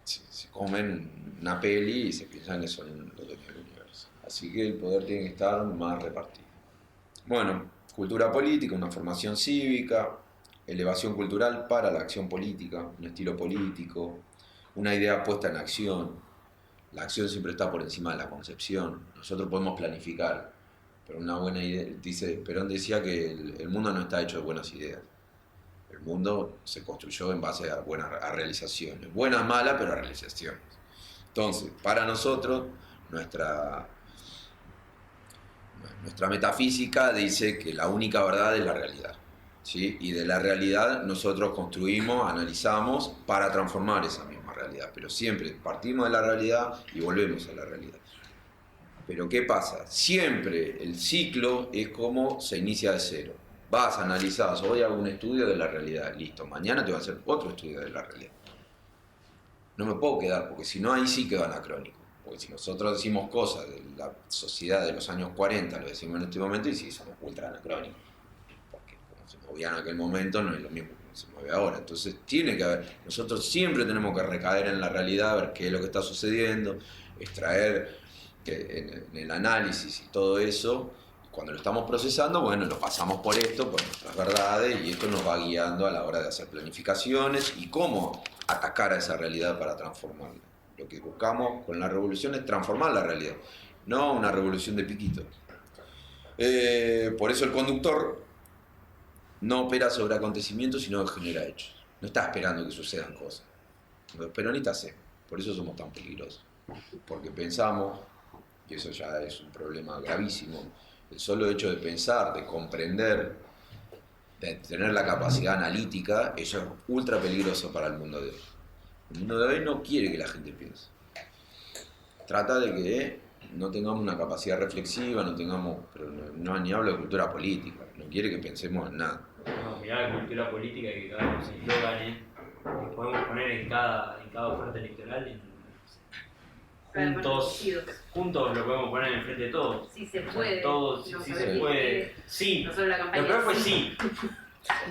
se comen una peli y se piensan que son los dueños del universo. Así que el poder tiene que estar más repartido. Bueno, cultura política, una formación cívica, elevación cultural para la acción política, un estilo político, una idea puesta en acción. La acción siempre está por encima de la concepción. Nosotros podemos planificar, pero una buena idea, Perón decía que el mundo no está hecho de buenas ideas. El mundo se construyó en base a realizaciones, buenas, malas, pero a realizaciones. Entonces, para nosotros, nuestra metafísica dice que la única verdad es la realidad, ¿sí? Y de la realidad nosotros construimos, analizamos para transformar esa misma realidad, pero siempre partimos de la realidad y volvemos a la realidad. Pero ¿qué pasa? Siempre el ciclo es como se inicia de cero. Vas, analizás, hoy hago un estudio de la realidad, listo, mañana te voy a hacer otro estudio de la realidad. No me puedo quedar, porque si no ahí sí quedo anacrónico. Porque si nosotros decimos cosas de la sociedad de los años 40, lo decimos en este momento y sí, somos ultra anacrónicos. Porque como se movía en aquel momento no es lo mismo que se mueve ahora. Entonces tiene que haber, nosotros siempre tenemos que recaer en la realidad, ver qué es lo que está sucediendo, extraer en el análisis y todo eso. Cuando lo estamos procesando, bueno, lo pasamos por esto, por nuestras verdades, y esto nos va guiando a la hora de hacer planificaciones y cómo atacar a esa realidad para transformarla. Lo que buscamos con la revolución es transformar la realidad, no una revolución de piquito. Por eso el conductor no opera sobre acontecimientos, sino que genera hechos. No está esperando que sucedan cosas. Los peronistas sí, por eso somos tan peligrosos. Porque pensamos, y eso ya es un problema gravísimo, el solo hecho de pensar, de comprender, de tener la capacidad analítica, eso es ultra peligroso para el mundo de hoy. El mundo de hoy no quiere que la gente piense. Trata de que no tengamos una capacidad reflexiva, no tengamos, pero no ni hablo de cultura política, no quiere que pensemos en nada. No, mirá la cultura política que cada uno se eslóganes que podemos poner en cada oferta electoral. Juntos lo podemos poner enfrente de todos. Si se puede. Todos, no si se puede. Sí. No solo la campaña. Lo peor fue sí.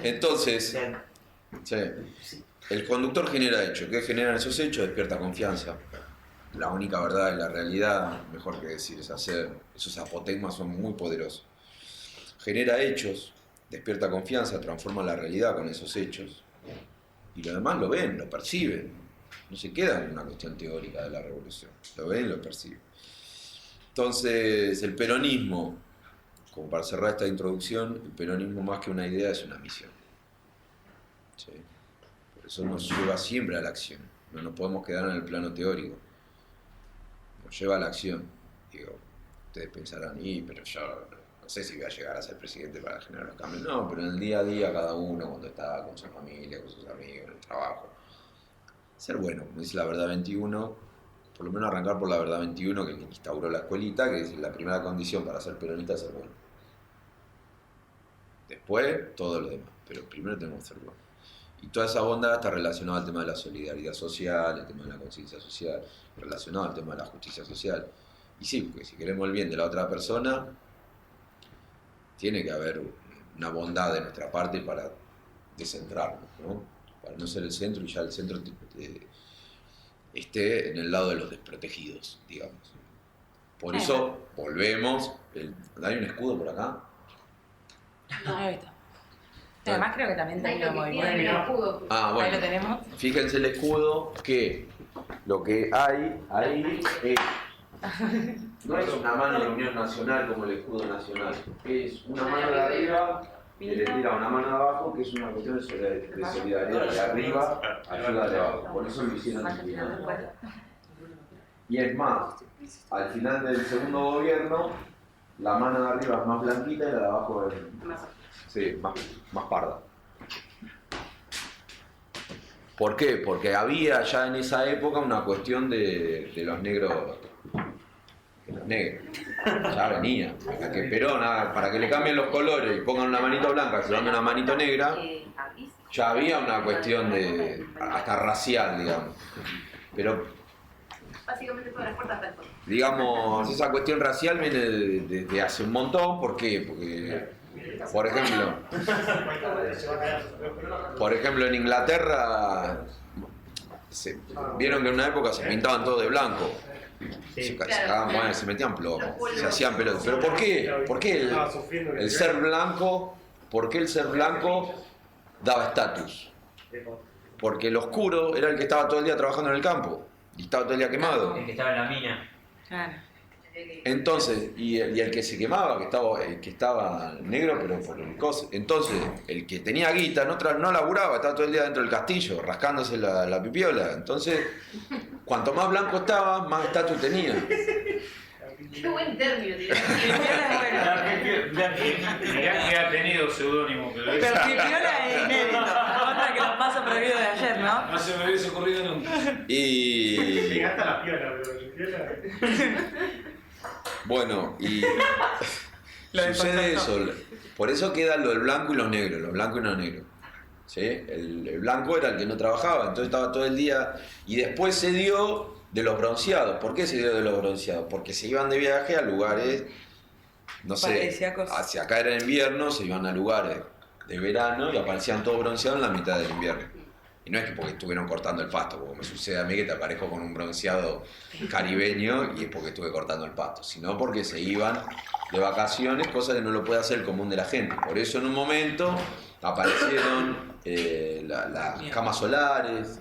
Entonces, el conductor genera hechos. ¿Qué generan esos hechos? Despierta confianza. La única verdad es la realidad, mejor que decir es hacer. Esos apotegmas son muy poderosos. Genera hechos, despierta confianza, transforma la realidad con esos hechos. Y lo demás lo ven, lo perciben. No se queda en una cuestión teórica de la revolución. Lo ven y lo perciben. Entonces, el peronismo, como para cerrar esta introducción, el peronismo más que una idea es una misión. ¿Sí? Por eso nos lleva siempre a la acción. no nos podemos quedar en el plano teórico, nos lleva a la acción. Digo, ustedes pensarán, pero yo no sé si voy a llegar a ser presidente para generar los cambios. No, pero en el día a día cada uno, cuando está con su familia, con sus amigos, en el trabajo, ser bueno, como dice la Verdad 21, por lo menos arrancar por la Verdad 21 que instauró la escuelita, que es la primera condición para ser peronista, ser bueno. Después, todo lo demás, pero primero tenemos que ser buenos. Y toda esa bondad está relacionada al tema de la solidaridad social, el tema de la conciencia social, relacionado al tema de la justicia social. Y sí, porque si queremos el bien de la otra persona, tiene que haber una bondad de nuestra parte para descentrarnos, ¿no? Para no ser el centro y ya el centro esté en el lado de los desprotegidos, digamos. Por eso volvemos. ¿Hay un escudo por acá? No, ahí está. Además creo que también tenemos movimiento. Bueno. Ahí lo tenemos. Fíjense el escudo, que lo que hay ahí es... No es una mano de unión nacional como el escudo nacional, es una mano de arriba que le tira una mano de abajo, que es una cuestión de solidaridad. De arriba ayuda de abajo, por eso lo hicieron distinto. Y es más, al final del segundo gobierno, la mano de arriba es más blanquita y la de abajo es más parda. ¿Por qué? Porque había ya en esa época una cuestión de los negros. Los negros. Ya venía. Para que Perón, para que le cambien los colores y pongan una manito blanca, se dan una manito negra, ya había una cuestión de hasta racial, digamos. Pero básicamente todas las puertas hasta el fondo. Digamos, esa cuestión racial viene desde hace un montón. ¿Por qué? Porque, por ejemplo, en Inglaterra vieron que en una época se pintaban todo de blanco. Sí. Se metían plomo, se hacían pelotas. ¿Pero por qué? ¿Por qué el ser blanco? ¿Por qué el ser blanco daba estatus? Porque el oscuro era el que estaba todo el día trabajando en el campo y estaba todo el día quemado. El que estaba en la mina. Claro. Entonces, y el que se quemaba, que estaba negro, pero por el coso. Entonces, el que tenía guita no laburaba, estaba todo el día dentro del castillo, rascándose la pipiola. Entonces, cuanto más blanco estaba, más estatus tenía. Qué buen término, tío. Mirá que ha tenido seudónimo, pero Pero pipiola es inédito. Otra que los pasos prohibidos de ayer, ¿no? no se me hubiese ocurrido nunca. Y Llegaste a la piola, pero piola. bueno, y sucede eso. Por eso queda lo del blanco y los negros, los blancos y los negros. ¿Sí? El blanco era el que no trabajaba, entonces estaba todo el día. Y después se dio de los bronceados. ¿Por qué se dio de los bronceados? Porque se iban de viaje a lugares, no sé, paradisíacos. hacia acá era invierno, se iban a lugares de verano y aparecían todos bronceados en la mitad del invierno. Y no es que porque estuvieron cortando el pasto, como me sucede a mí que te aparezco con un bronceado caribeño y es porque estuve cortando el pasto, sino porque se iban de vacaciones, cosa que no lo puede hacer el común de la gente. Por eso en un momento aparecieron las camas solares,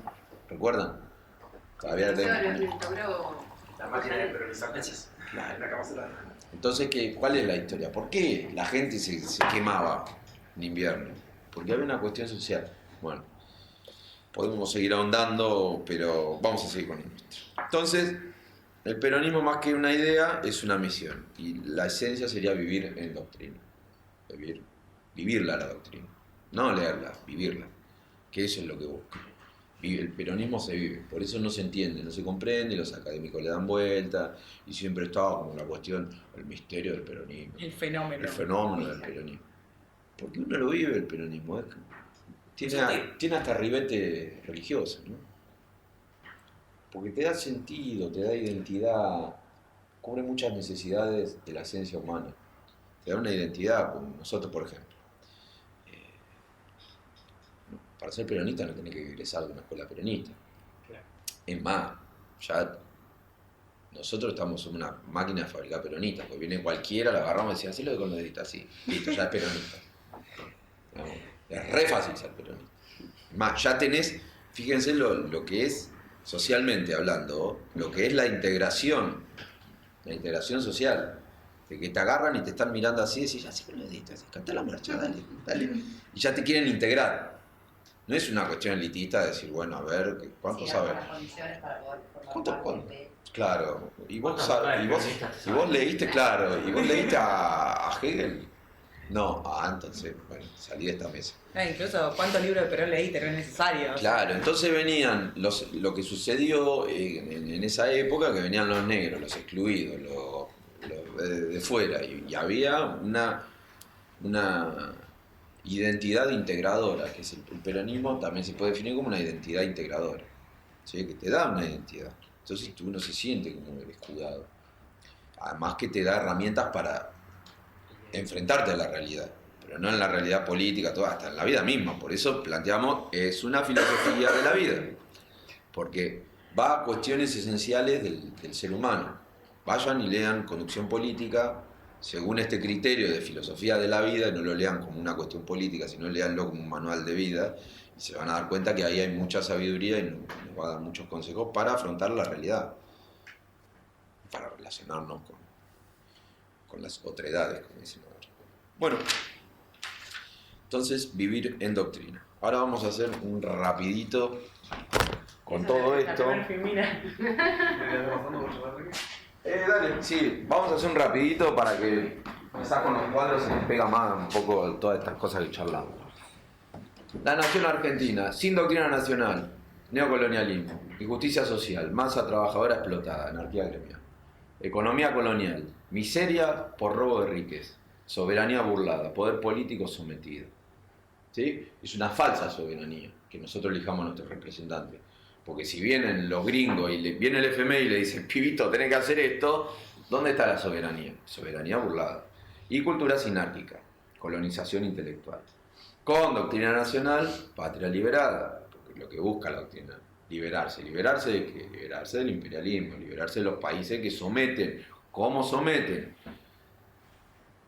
¿recuerdan? Todavía La máquina de peronizar mesas. La cama solar. Entonces, ¿cuál es la historia? ¿Por qué la gente se quemaba en invierno? Porque había una cuestión social. Bueno, podemos seguir ahondando, pero vamos a seguir con esto. Entonces, el peronismo más que una idea es una misión. Y la esencia sería vivir en doctrina. Vivirla la doctrina. No leerla, vivirla. Que eso es lo que busca. El peronismo se vive, por eso no se entiende, no se comprende, los académicos le dan vuelta y siempre estaba como la cuestión, el misterio del peronismo. El fenómeno. El fenómeno del peronismo. Porque uno lo vive el peronismo, tiene hasta ribete religioso, ¿no? Porque te da sentido, te da identidad, cubre muchas necesidades de la esencia humana. Te da una identidad, como nosotros por ejemplo. Para ser peronista no tenés que egresar de una escuela peronista. Claro. Es más, ya nosotros estamos en una máquina de fabricar peronistas, porque viene cualquiera, la agarramos y decía, hacelo de colorista, así, listo, ya es peronista. No, es re fácil ser peronista. Es más, ya tenés, fíjense lo que es, socialmente hablando, lo que es la integración social. De que te agarran y te están mirando así y decís, ya sé peronista, cantá la marcha, dale. Y ya te quieren integrar. No es una cuestión elitista de decir, bueno, a ver, ¿cuánto Sí, sabe? algunas condiciones para poder formar ¿Cuánto? parte de- Claro, y vos, ¿Cuántos y vos, peronistas te y vos saben? leíste, claro, y vos leíste a Hegel. No, entonces, bueno, salí de esta mesa. Incluso, ¿cuántos libros de Perón leíste? No es necesario. Claro, entonces venían lo que sucedió en esa época, que venían los negros, los excluidos, los de fuera, y había una identidad integradora, que es el peronismo también se puede definir como una identidad integradora, ¿sí? Que te da una identidad. Entonces uno se siente como el escudado. Además que te da herramientas para enfrentarte a la realidad, pero no en la realidad política, todo, hasta en la vida misma. Por eso planteamos, es una filosofía de la vida, porque va a cuestiones esenciales del ser humano. Vayan y lean Conducción Política según este criterio de filosofía de la vida, y no lo lean como una cuestión política, sino leanlo como un manual de vida, y se van a dar cuenta que ahí hay mucha sabiduría y nos va a dar muchos consejos para afrontar la realidad, para relacionarnos con las otredades, como dicen ahora. Bueno, entonces vivir en doctrina. Ahora vamos a hacer un rapidito con todo esto. Dale, sí, vamos a hacer un rapidito para que quizás con los cuadros se les pega más un poco todas estas cosas que charlamos. La nación argentina, sin doctrina nacional, neocolonialismo, injusticia social, masa trabajadora explotada, anarquía gremial, economía colonial, miseria por robo de riqueza, soberanía burlada, poder político sometido. ¿Sí? Es una falsa soberanía que nosotros elijamos a nuestros representantes. Porque si vienen los gringos y viene el FMI y le dicen, pibito, tenés que hacer esto, ¿dónde está la soberanía? Soberanía burlada. Y cultura sinárquica, colonización intelectual. Con doctrina nacional, patria liberada, porque lo que busca la doctrina, liberarse. ¿Liberarse de qué? Liberarse del imperialismo, liberarse de los países que someten. ¿Cómo someten?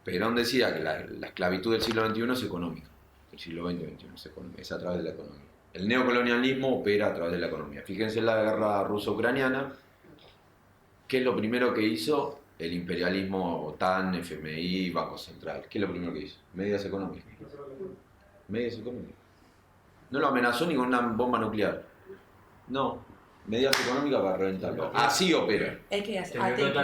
Perón decía que la esclavitud del siglo XXI es económica. El siglo XX-XXI es económica, es a través de la economía. El neocolonialismo opera a través de la economía. Fíjense en la guerra ruso-ucraniana, ¿qué es lo primero que hizo el imperialismo, OTAN, FMI, Banco Central? ¿Qué es lo primero que hizo? Medidas económicas. Medidas económicas. No lo amenazó ni con una bomba nuclear. No. Medidas económicas para reventarlo. Así opera. Es que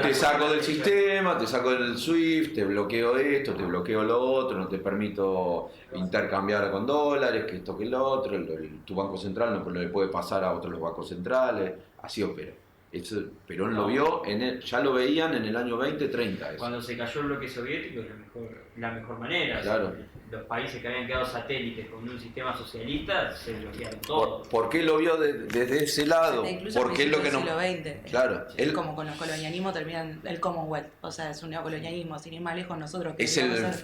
Te saco del sistema, te saco del SWIFT, te bloqueo esto, te bloqueo lo otro, no te permito intercambiar con dólares, que esto que lo otro, tu banco central no le puede pasar a otros los bancos centrales, así opera. Eso, Perón lo vio, ya lo veían en el año 2030. Eso. Cuando se cayó el bloque soviético, la mejor manera. Claro. O sea, los países que habían quedado satélites con un sistema socialista se bloquearon todo. ¿Por qué lo vio desde ese lado? Incluso Porque es lo que del no. siglo XX. Claro. Es como con los colonialismos terminan el Commonwealth. O sea, es un neocolonialismo, sin ir más lejos nosotros. Es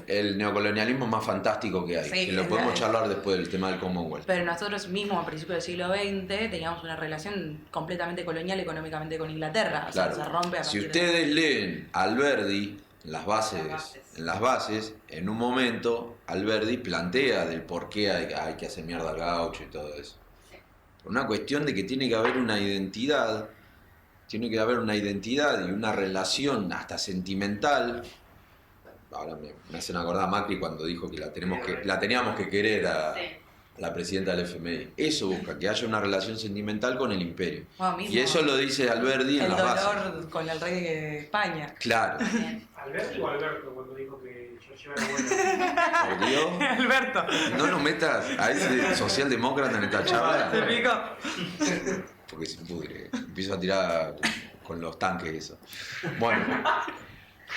el neocolonialismo más fantástico que hay. Sí, que lo podemos charlar después del tema del Commonwealth. Pero nosotros mismos a principios del siglo XX teníamos una relación completamente colonial económicamente con Inglaterra. O sea, Claro. se rompe a Si partir ustedes leen Alberdi en las bases, en un momento Alberdi plantea del por qué hay que hacer mierda al gaucho y todo eso. Por una cuestión de que tiene que haber una identidad y una relación hasta sentimental. Ahora me hacen acordar a Macri cuando dijo que la teníamos que querer a la presidenta del FMI. Eso busca, que haya una relación sentimental con el imperio. mismo, Y eso lo dice Alberdi en el las bases. dolor con el rey de España. Claro. ¿Alberto o Alberto cuando dijo que yo era bueno? Por Dios. Alberto. No nos metas a ese socialdemócrata en esta charla. ¿Se picó? Porque se pudre. Empiezo a tirar con los tanques eso.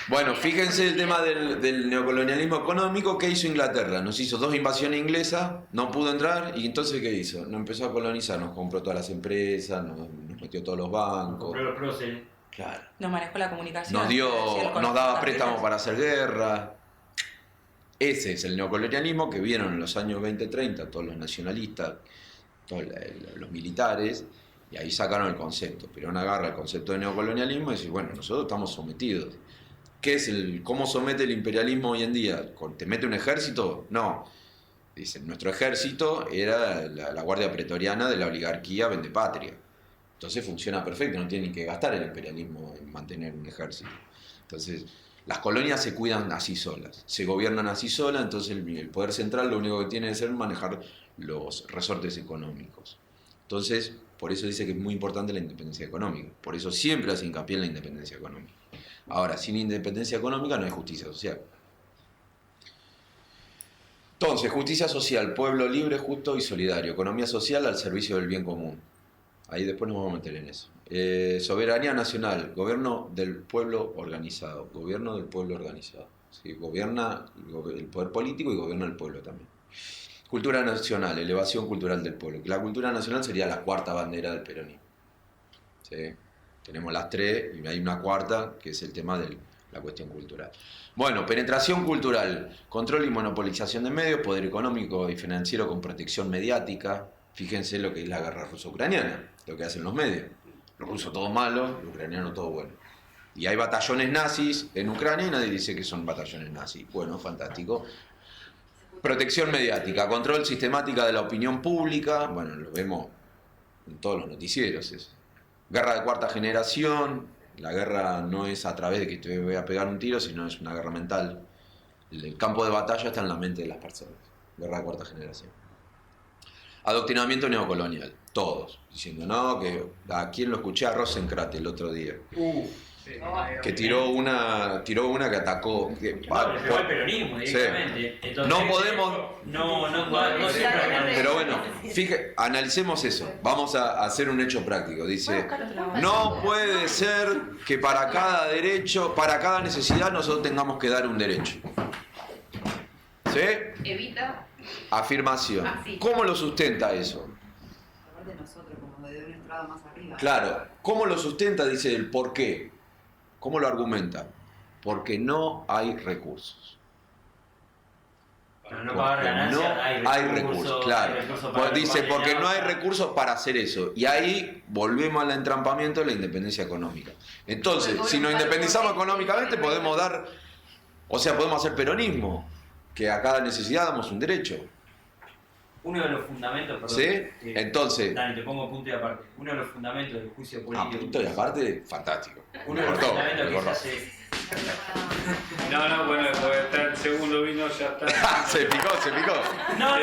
Bueno, fíjense el tema del neocolonialismo económico. ¿Qué hizo Inglaterra? Nos hizo 2 invasiones inglesas, no pudo entrar, y entonces ¿qué hizo? Nos empezó a colonizar, nos compró todas las empresas, nos metió todos los bancos. Compró los próceres. Claro. Nos manejó la comunicación. Nos daba préstamos para hacer guerra. Ese es el neocolonialismo que vieron en los años 20-30 todos los nacionalistas, todos los militares, y ahí sacaron el concepto. Perón agarra el concepto de neocolonialismo y dice, bueno, nosotros estamos sometidos. ¿Qué es cómo somete el imperialismo hoy en día? ¿Te mete un ejército? No. Dicen, nuestro ejército era la guardia pretoriana de la oligarquía vendepatria. Entonces funciona perfecto, no tienen que gastar el imperialismo en mantener un ejército. Entonces, Las colonias se cuidan así solas, se gobiernan así solas, entonces el poder central lo único que tiene que ser manejar los resortes económicos. Entonces, por eso dice que es muy importante la independencia económica, por eso siempre hace hincapié en la independencia económica. Ahora, sin independencia económica no hay justicia social. Entonces, justicia social, pueblo libre, justo y solidario, economía social al servicio del bien común. Ahí después nos vamos a meter en eso. Soberanía nacional, gobierno del pueblo organizado. Gobierno del pueblo organizado. ¿Sí? Gobierna el poder político y gobierna el pueblo también. Cultura nacional, elevación cultural del pueblo. La cultura nacional sería la cuarta bandera del peronismo. ¿Sí? Tenemos las tres y hay una cuarta que es el tema de la cuestión cultural. Bueno, penetración cultural, control y monopolización de medios, poder económico y financiero con protección mediática. Fíjense lo que es la guerra ruso-ucraniana, lo que hacen los medios. Los rusos todo malo, los ucranianos todo bueno. Y hay batallones nazis en Ucrania y nadie dice que son batallones nazis. Bueno, fantástico. Protección mediática, control sistemática de la opinión pública. Bueno, lo vemos en todos los noticieros. Eso. Guerra de cuarta generación. La guerra no es a través de que te voy a pegar un tiro, sino es una guerra mental. El campo de batalla está en la mente de las personas. Guerra de cuarta generación. Adoctrinamiento neocolonial, todos, diciendo, no, que a quién lo escuché a Rosenkrantz el otro día, que tiró una que atacó, que pegó el peronismo directamente. Sí. Entonces, no podemos, no siempre. Pero bueno, fíjate, analicemos eso, vamos a hacer un hecho práctico, dice, no puede ser que para cada derecho, para cada necesidad nosotros tengamos que dar un derecho. ¿Sí? Evita. Afirmación. ¿Cómo lo sustenta eso? Aparte de nosotros, como de un estrado más arriba. Claro. ¿Cómo lo sustenta? Dice el por qué. ¿Cómo lo argumenta? Porque no hay recursos. Para no pagar ganancias, hay recursos, claro. Dice, porque no hay recursos para hacer eso. Y ahí volvemos al entrampamiento de la independencia económica. Entonces, si nos independizamos económicamente, podemos dar... O sea, podemos hacer peronismo. Que a cada necesidad damos un derecho. Uno de los fundamentos, perdón. ¿Sí? Entonces. Dani, te pongo punto y aparte. Uno de los fundamentos del juicio político. Punto y aparte, fantástico. Uno de los fundamentos que se hace. No, bueno, después está el segundo vino, ya está. se picó. No.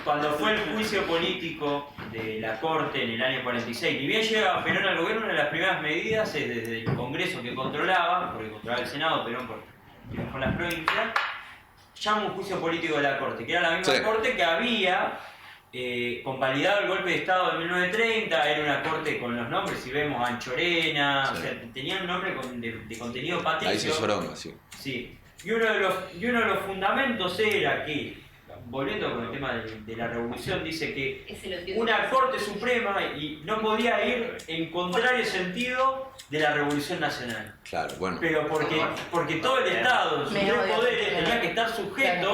Cuando fue el juicio político de la Corte en el año 46, ni bien llega Perón al gobierno, una de las primeras medidas es desde el Congreso que controlaba, porque controlaba el Senado, Perón por las provincias, llama un juicio político de la Corte, que era la misma Corte que había convalidado el golpe de Estado de 1930, era una corte con los nombres, si vemos Anchorena, o sea, tenía un nombre de contenido patricio. Ahí se Soronga, sí. Sí. Y uno de los fundamentos era que, volviendo con el tema de la revolución, dice que una Corte Suprema y no podía ir en contrario sentido de la Revolución Nacional. Claro, bueno. Pero porque todo el Estado, sus tres poderes, tenía que estar sujeto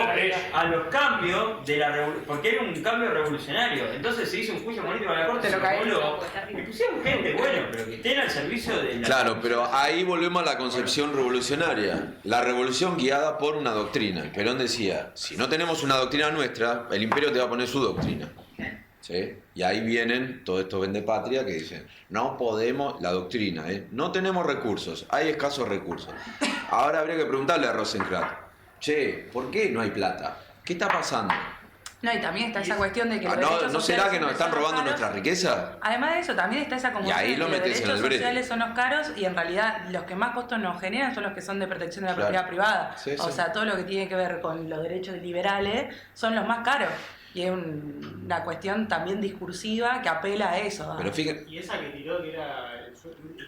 a los cambios de la revolución, porque era un cambio revolucionario. Entonces se hizo un juicio político a la Corte, se voló, y pusieron gente, bueno, pero que estén al servicio de la... Claro, pero ahí volvemos a la concepción revolucionaria. La revolución guiada por una doctrina. Perón decía, si no tenemos una doctrina nuestra, el imperio te va a poner su doctrina. ¿Sí? Y ahí vienen todos estos vendepatria que dicen, no podemos, la doctrina, no tenemos recursos, hay escasos recursos. Ahora habría que preguntarle a Rosenkrantz, che, ¿por qué no hay plata? ¿Qué está pasando? No, y también está esa cuestión de que los ¿No será que nos están robando nuestra riqueza? Además de eso, también está esa confusión de que los derechos sociales son los caros y en realidad los que más costos nos generan son los que son de protección de la propiedad privada. Sí, o sea, todo lo que tiene que ver con los derechos liberales son los más caros. Y es una cuestión también discursiva que apela a eso. Pero fíjate. Y esa que tiró, que era el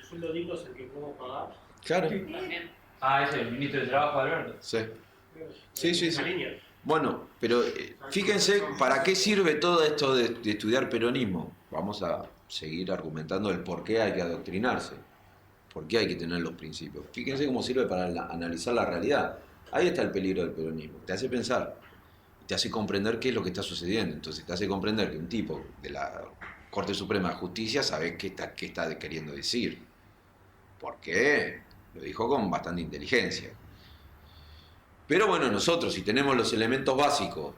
sueldo digno es el que podemos pagar. Claro. Ese es el ministro de Trabajo, Alberto. Sí. Bueno, pero fíjense para qué sirve todo esto de estudiar peronismo. Vamos a seguir argumentando el por qué hay que adoctrinarse, por qué hay que tener los principios. Fíjense cómo sirve para analizar la realidad. Ahí está el peligro del peronismo. Te hace pensar, te hace comprender qué es lo que está sucediendo. Entonces te hace comprender que un tipo de la Corte Suprema de Justicia sabe qué está queriendo decir. ¿Por qué? Lo dijo con bastante inteligencia. Pero bueno, nosotros si tenemos los elementos básicos,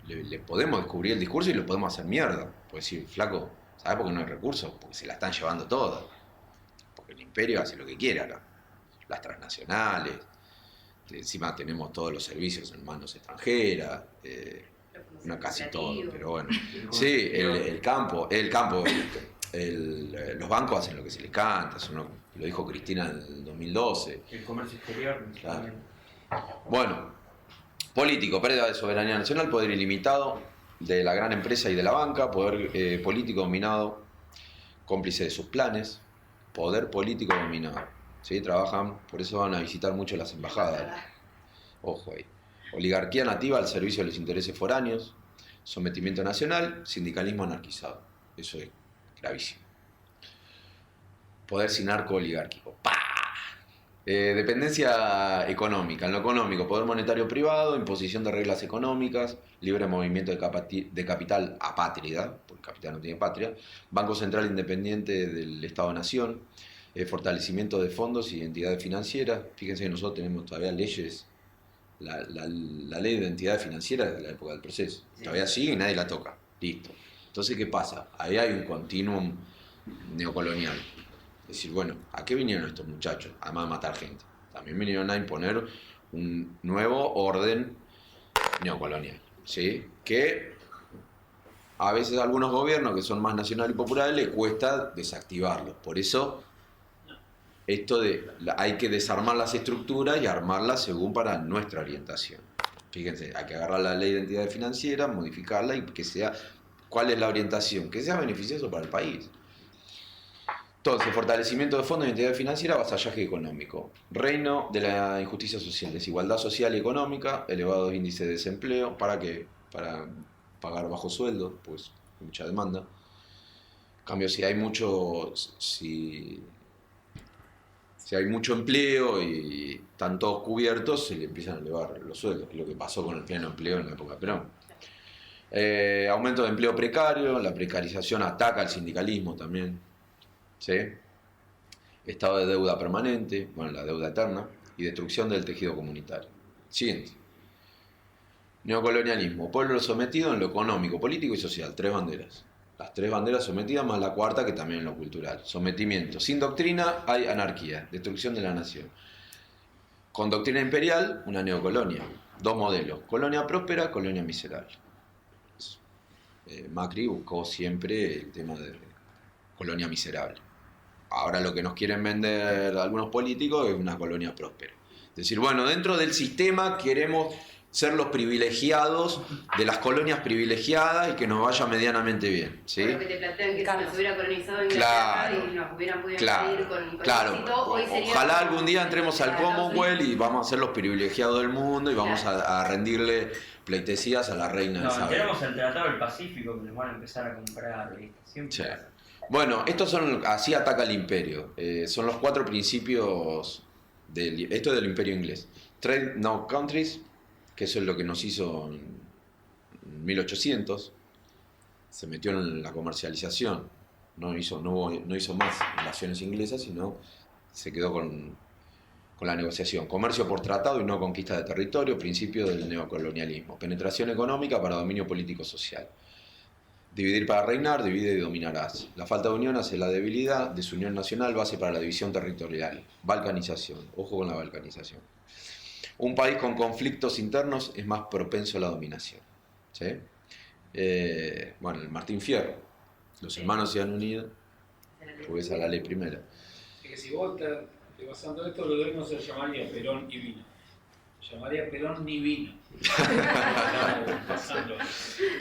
le podemos descubrir el discurso y lo podemos hacer mierda. Puede decir, flaco, ¿sabes por qué no hay recursos? Porque se la están llevando todas. Porque el imperio hace lo que quiere acá. Las transnacionales, Encima tenemos todos los servicios en manos extranjeras, no casi todo, pero bueno. Sí, el campo, los bancos hacen lo que se les canta, eso lo dijo Cristina en el 2012. El comercio exterior. Claro. Bueno, político, pérdida de soberanía nacional, poder ilimitado de la gran empresa y de la banca, poder político dominado, cómplice de sus planes, poder político dominado. ¿Sí? Trabajan, por eso van a visitar mucho las embajadas. Ojo ahí. Oligarquía nativa al servicio de los intereses foráneos, sometimiento nacional, sindicalismo anarquizado. Eso es gravísimo. Poder sinarco-oligárquico. ¡Pah! Dependencia económica. En lo económico, poder monetario privado, imposición de reglas económicas, libre movimiento de capital apátrida, porque el capital no tiene patria, Banco Central Independiente del Estado-Nación, fortalecimiento de fondos y entidades financieras. Fíjense que nosotros tenemos todavía leyes, la ley de entidades financieras de la época del proceso. Sí. Todavía sigue y nadie la toca. Listo. Entonces, ¿qué pasa? Ahí hay un continuum neocolonial. Es decir, bueno, ¿a qué vinieron estos muchachos? Además de matar gente. También vinieron a imponer un nuevo orden neocolonial, ¿sí? Que a veces a algunos gobiernos que son más nacionales y populares les cuesta desactivarlos. Por eso, esto hay que desarmar las estructuras y armarlas según para nuestra orientación. Fíjense, hay que agarrar la ley de entidades financieras, modificarla y que sea... ¿Cuál es la orientación? Que sea beneficioso para el país. Entonces, fortalecimiento de fondos de entidad financiera, vasallaje económico, reino de la injusticia social, desigualdad social y económica, elevados índices de desempleo, ¿para qué? Para pagar bajo sueldo, pues mucha demanda. En cambio, si hay mucho empleo y están todos cubiertos, se le empiezan a elevar los sueldos, que es lo que pasó con el pleno empleo en la época de Perón. Aumento de empleo precario, la precarización ataca al sindicalismo también. ¿Sí? Estado de deuda permanente, bueno, la deuda eterna, y destrucción del tejido comunitario. Siguiente. Neocolonialismo, pueblo sometido en lo económico, político y social, 3 banderas. Las 3 banderas sometidas más la cuarta que también en lo cultural. Sometimiento. Sin doctrina hay anarquía, destrucción de la nación. Con doctrina imperial, una neocolonia. 2 modelos, colonia próspera, colonia miserable. Macri buscó siempre el tema de colonia miserable. Ahora lo que nos quieren vender algunos políticos es una colonia próspera. Es decir, bueno, dentro del sistema queremos ser los privilegiados de las colonias privilegiadas y que nos vaya medianamente bien, ¿sí? Lo que te plantean que si nos hubiera colonizado Inglaterra y nos hubieran podido ir con éxito, hoy sería... Ojalá algún día entremos al Commonwealth y vamos a ser los privilegiados del mundo y vamos a rendirle pleitesías a la reina Isabel. No, tenemos el Tratado del Pacífico que nos van a empezar a comprar, ¿viste? Siempre. Sí. Bueno, estos son, así ataca el imperio. Son los 4 principios, esto es del imperio inglés. Trade no countries, que eso es lo que nos hizo en 1800. Se metió en la comercialización. No hizo más invasiones inglesas, sino se quedó con la negociación. Comercio por tratado y no conquista de territorio, principio del neocolonialismo. Penetración económica para dominio político-social. Dividir para reinar, divide y dominarás. La falta de unión hace la debilidad, desunión nacional, base para la división territorial. Balcanización, ojo con la balcanización. Un país con conflictos internos es más propenso a la dominación. ¿Sí? Bueno, el Martín Fierro, los hermanos se han unido, fue esa la ley primera. Es que si vos te basando esto, lo de no se llamaría Perón y vino. Se llamaría Perón ni vino.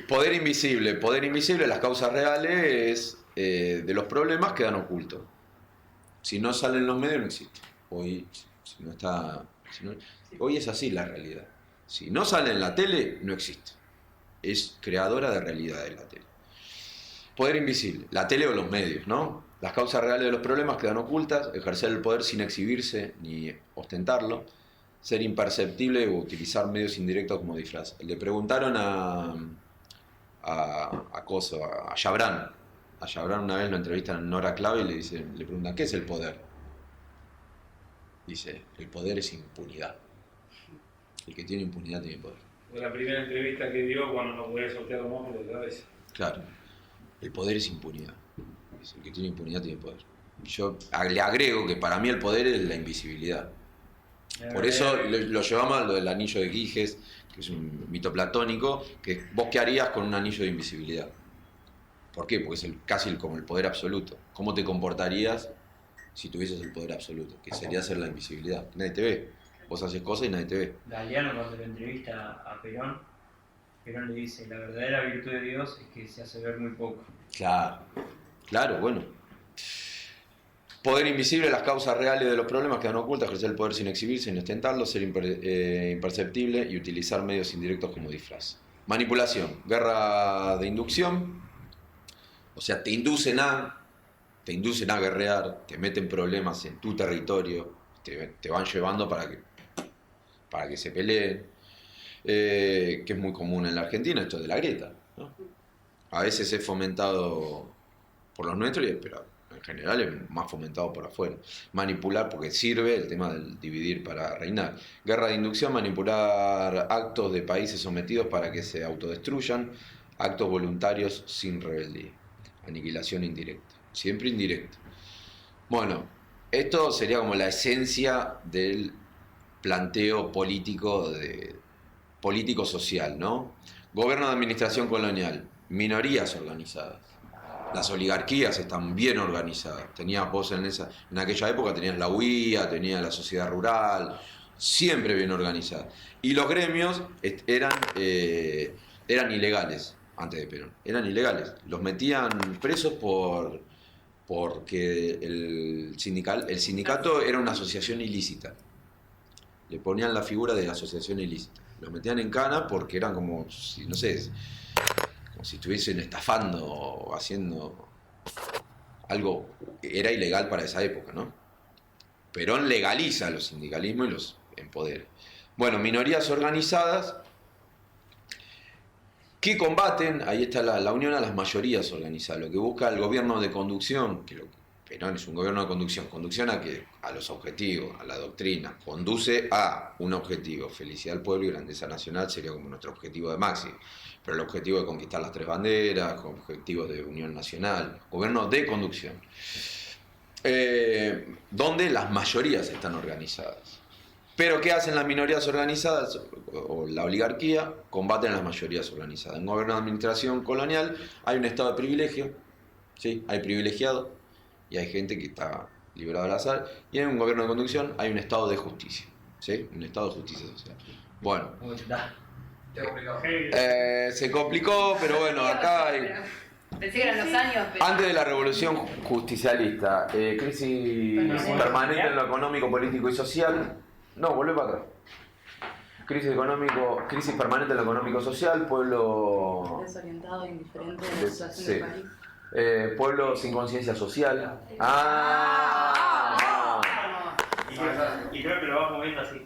Poder invisible, las causas reales de los problemas quedan ocultos. Si no salen los medios no existe. Hoy es así la realidad. Si no sale en la tele, no existe. Es creadora de realidad de la tele. Poder invisible, la tele o los medios, ¿no? Las causas reales de los problemas quedan ocultas, ejercer el poder sin exhibirse ni ostentarlo, ser imperceptible o utilizar medios indirectos como disfraz. Le preguntaron a Chabran. A Chabran una vez lo entrevistan en Hora Clave y le preguntan, ¿qué es el poder? Dice, el poder es impunidad. El que tiene impunidad tiene poder. Fue la primera entrevista que dio cuando no podía sortear los mocos de la cabeza. Claro, el poder es impunidad. El que tiene impunidad tiene poder. Yo le agrego que para mí el poder es la invisibilidad. Por eso lo llevamos a lo del anillo de Giges, que es un mito platónico, que vos qué harías con un anillo de invisibilidad. ¿Por qué? Porque es casi como el poder absoluto. ¿Cómo te comportarías si tuvieses el poder absoluto? Que sería hacer la invisibilidad. Nadie te ve. Vos haces cosas y nadie te ve. Galeano, cuando lo entrevista a Perón, Perón le dice, la verdadera virtud de Dios es que se hace ver muy poco. Claro, bueno. Poder invisible, las causas reales de los problemas quedan ocultas, ejercer el poder sin exhibir, sin ostentarlo, ser imperceptible y utilizar medios indirectos como disfraz. Manipulación, guerra de inducción, o sea, te inducen a guerrear, te meten problemas en tu territorio, te van llevando para que se peleen, que es muy común en la Argentina, esto de la grieta, ¿no? A veces es fomentado por los nuestros, pero en general es más fomentado por afuera. Manipular, porque sirve el tema del dividir para reinar. Guerra de inducción, manipular actos de países sometidos para que se autodestruyan, actos voluntarios sin rebeldía. Aniquilación indirecta, siempre indirecta. Bueno, esto sería como la esencia del planteo político-social, ¿no? Gobierno de administración colonial, minorías organizadas. Las oligarquías están bien organizadas. Tenías vos en aquella época tenías la UIA, tenías la sociedad rural, siempre bien organizada. Y los gremios eran ilegales antes de Perón. Eran ilegales. Los metían presos porque el sindicato era una asociación ilícita. Le ponían la figura de asociación ilícita. Los metían en cana porque eran como, no sé, como si estuviesen estafando o haciendo algo que era ilegal para esa época, ¿no? Perón legaliza los sindicalismos y los empodera. Bueno, minorías organizadas que combaten, ahí está la unión a las mayorías organizadas, lo que busca el gobierno de conducción, que Perón es un gobierno de conducción a qué, a los objetivos, a la doctrina, conduce a un objetivo, felicidad del pueblo y grandeza nacional sería como nuestro objetivo de máximo, pero el objetivo de conquistar las 3 banderas, objetivos de unión nacional, gobierno de conducción, donde las mayorías están organizadas. Pero ¿qué hacen las minorías organizadas o la oligarquía? Combaten a las mayorías organizadas. En un gobierno de administración colonial hay un estado de privilegio, ¿sí? Hay privilegiados y hay gente que está librada al azar. Y en un gobierno de conducción hay un estado de justicia, ¿sí? Un estado de justicia social. Bueno, se complicó, pero bueno, acá hay... Pensé que eran los años, pero... Antes de la revolución justicialista, crisis permanente en lo económico, político y social. No, volvé para atrás. Crisis permanente en lo económico social, pueblo... Desorientado e indiferente en la situación del país. Pueblo sin conciencia social. Y creo que lo vamos viendo así.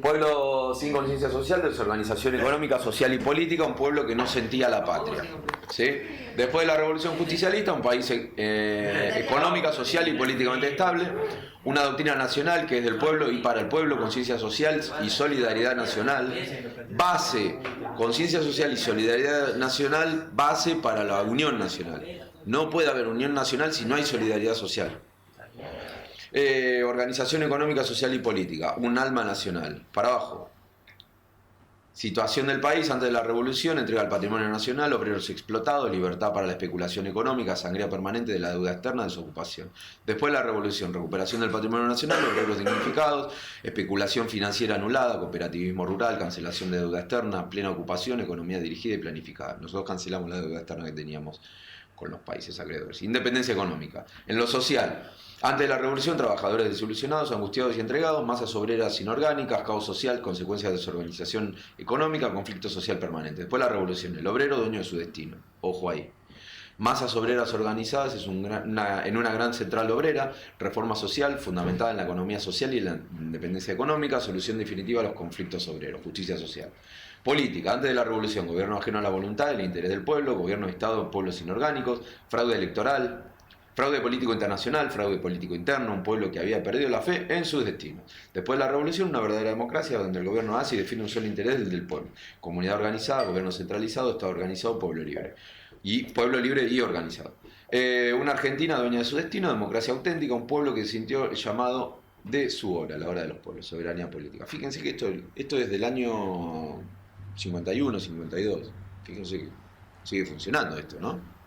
Pueblo sin conciencia social, desorganización económica, social y política, un pueblo que no sentía la patria, ¿sí? Después de la revolución justicialista, un país económica, social y políticamente estable, una doctrina nacional que es del pueblo y para el pueblo, conciencia social y solidaridad nacional, base, conciencia social y solidaridad nacional, base para la unión nacional. No puede haber unión nacional si no hay solidaridad social. Organización económica, social y política, un alma nacional, para abajo. Situación del país antes de la revolución, entrega al patrimonio nacional, obreros explotados, libertad para la especulación económica, sangría permanente de la deuda externa, desocupación. Después de la revolución, recuperación del patrimonio nacional, obreros dignificados, especulación financiera anulada, cooperativismo rural, cancelación de deuda externa, plena ocupación, economía dirigida y planificada. Nosotros cancelamos la deuda externa que teníamos con los países acreedores. Independencia económica. En lo social, antes de la revolución, trabajadores desilusionados, angustiados y entregados, masas obreras inorgánicas, caos social, consecuencias de desorganización económica, conflicto social permanente. Después de la revolución, el obrero dueño de su destino. Ojo ahí. Masas obreras organizadas en una gran central obrera, reforma social fundamentada en la economía social y en la independencia económica, solución definitiva a los conflictos obreros, justicia social. Política, antes de la revolución, gobierno ajeno a la voluntad, el interés del pueblo, gobierno de Estado en pueblos inorgánicos, fraude electoral, fraude político internacional, fraude político interno, un pueblo que había perdido la fe en sus destinos. Después de la revolución, una verdadera democracia donde el gobierno hace y define un solo interés, el del pueblo. Comunidad organizada, gobierno centralizado, Estado organizado, pueblo libre. Y pueblo libre y organizado. Una Argentina dueña de su destino, democracia auténtica, un pueblo que se sintió llamado de su obra, La Hora de los Pueblos, Soberanía Política. Fíjense que esto es del año 51, 52. Fíjense que sigue funcionando esto, ¿no?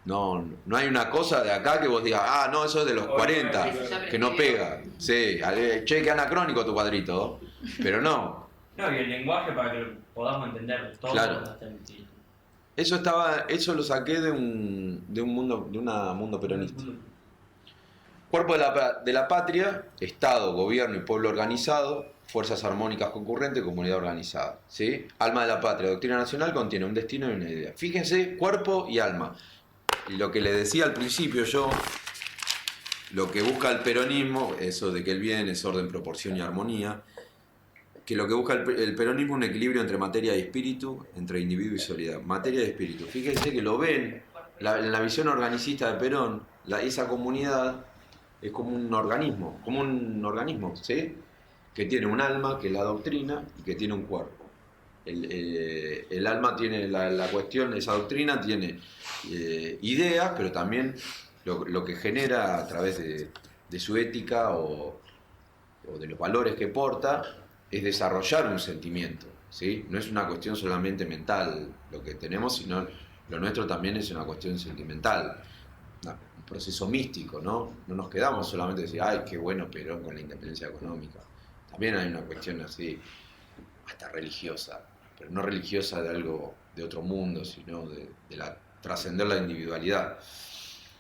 No hay una cosa de acá que vos digas, no, eso es de los 40, que no pega. Sí, che, qué anacrónico tu cuadrito, pero no. No, y el lenguaje para que podamos entenderlo todo. Claro. Eso lo saqué de un mundo peronista. Cuerpo de la patria, Estado, gobierno y pueblo organizado, fuerzas armónicas concurrentes, comunidad organizada. ¿Sí? Alma de la patria, doctrina nacional, contiene un destino y una idea. Fíjense, cuerpo y alma. Y lo que le decía al principio yo, lo que busca el peronismo, eso de que el bien es orden, proporción y armonía, que lo que busca el peronismo es un equilibrio entre materia y espíritu, entre individuo y sociedad. Materia y espíritu. Fíjense que lo ven, en la visión organicista de Perón, esa comunidad es como un organismo, ¿sí? Que tiene un alma, que es la doctrina, y que tiene un cuerpo. El alma tiene la cuestión, esa doctrina tiene ideas, pero también lo que genera a través de su ética o de los valores que porta es desarrollar un sentimiento, ¿sí? No es una cuestión solamente mental lo que tenemos, sino lo nuestro también es una cuestión sentimental, un proceso místico, ¿no? No nos quedamos solamente decir, ay, qué bueno Perón con la independencia económica. También hay una cuestión así, hasta religiosa, pero no religiosa de algo de otro mundo, sino de trascender la individualidad,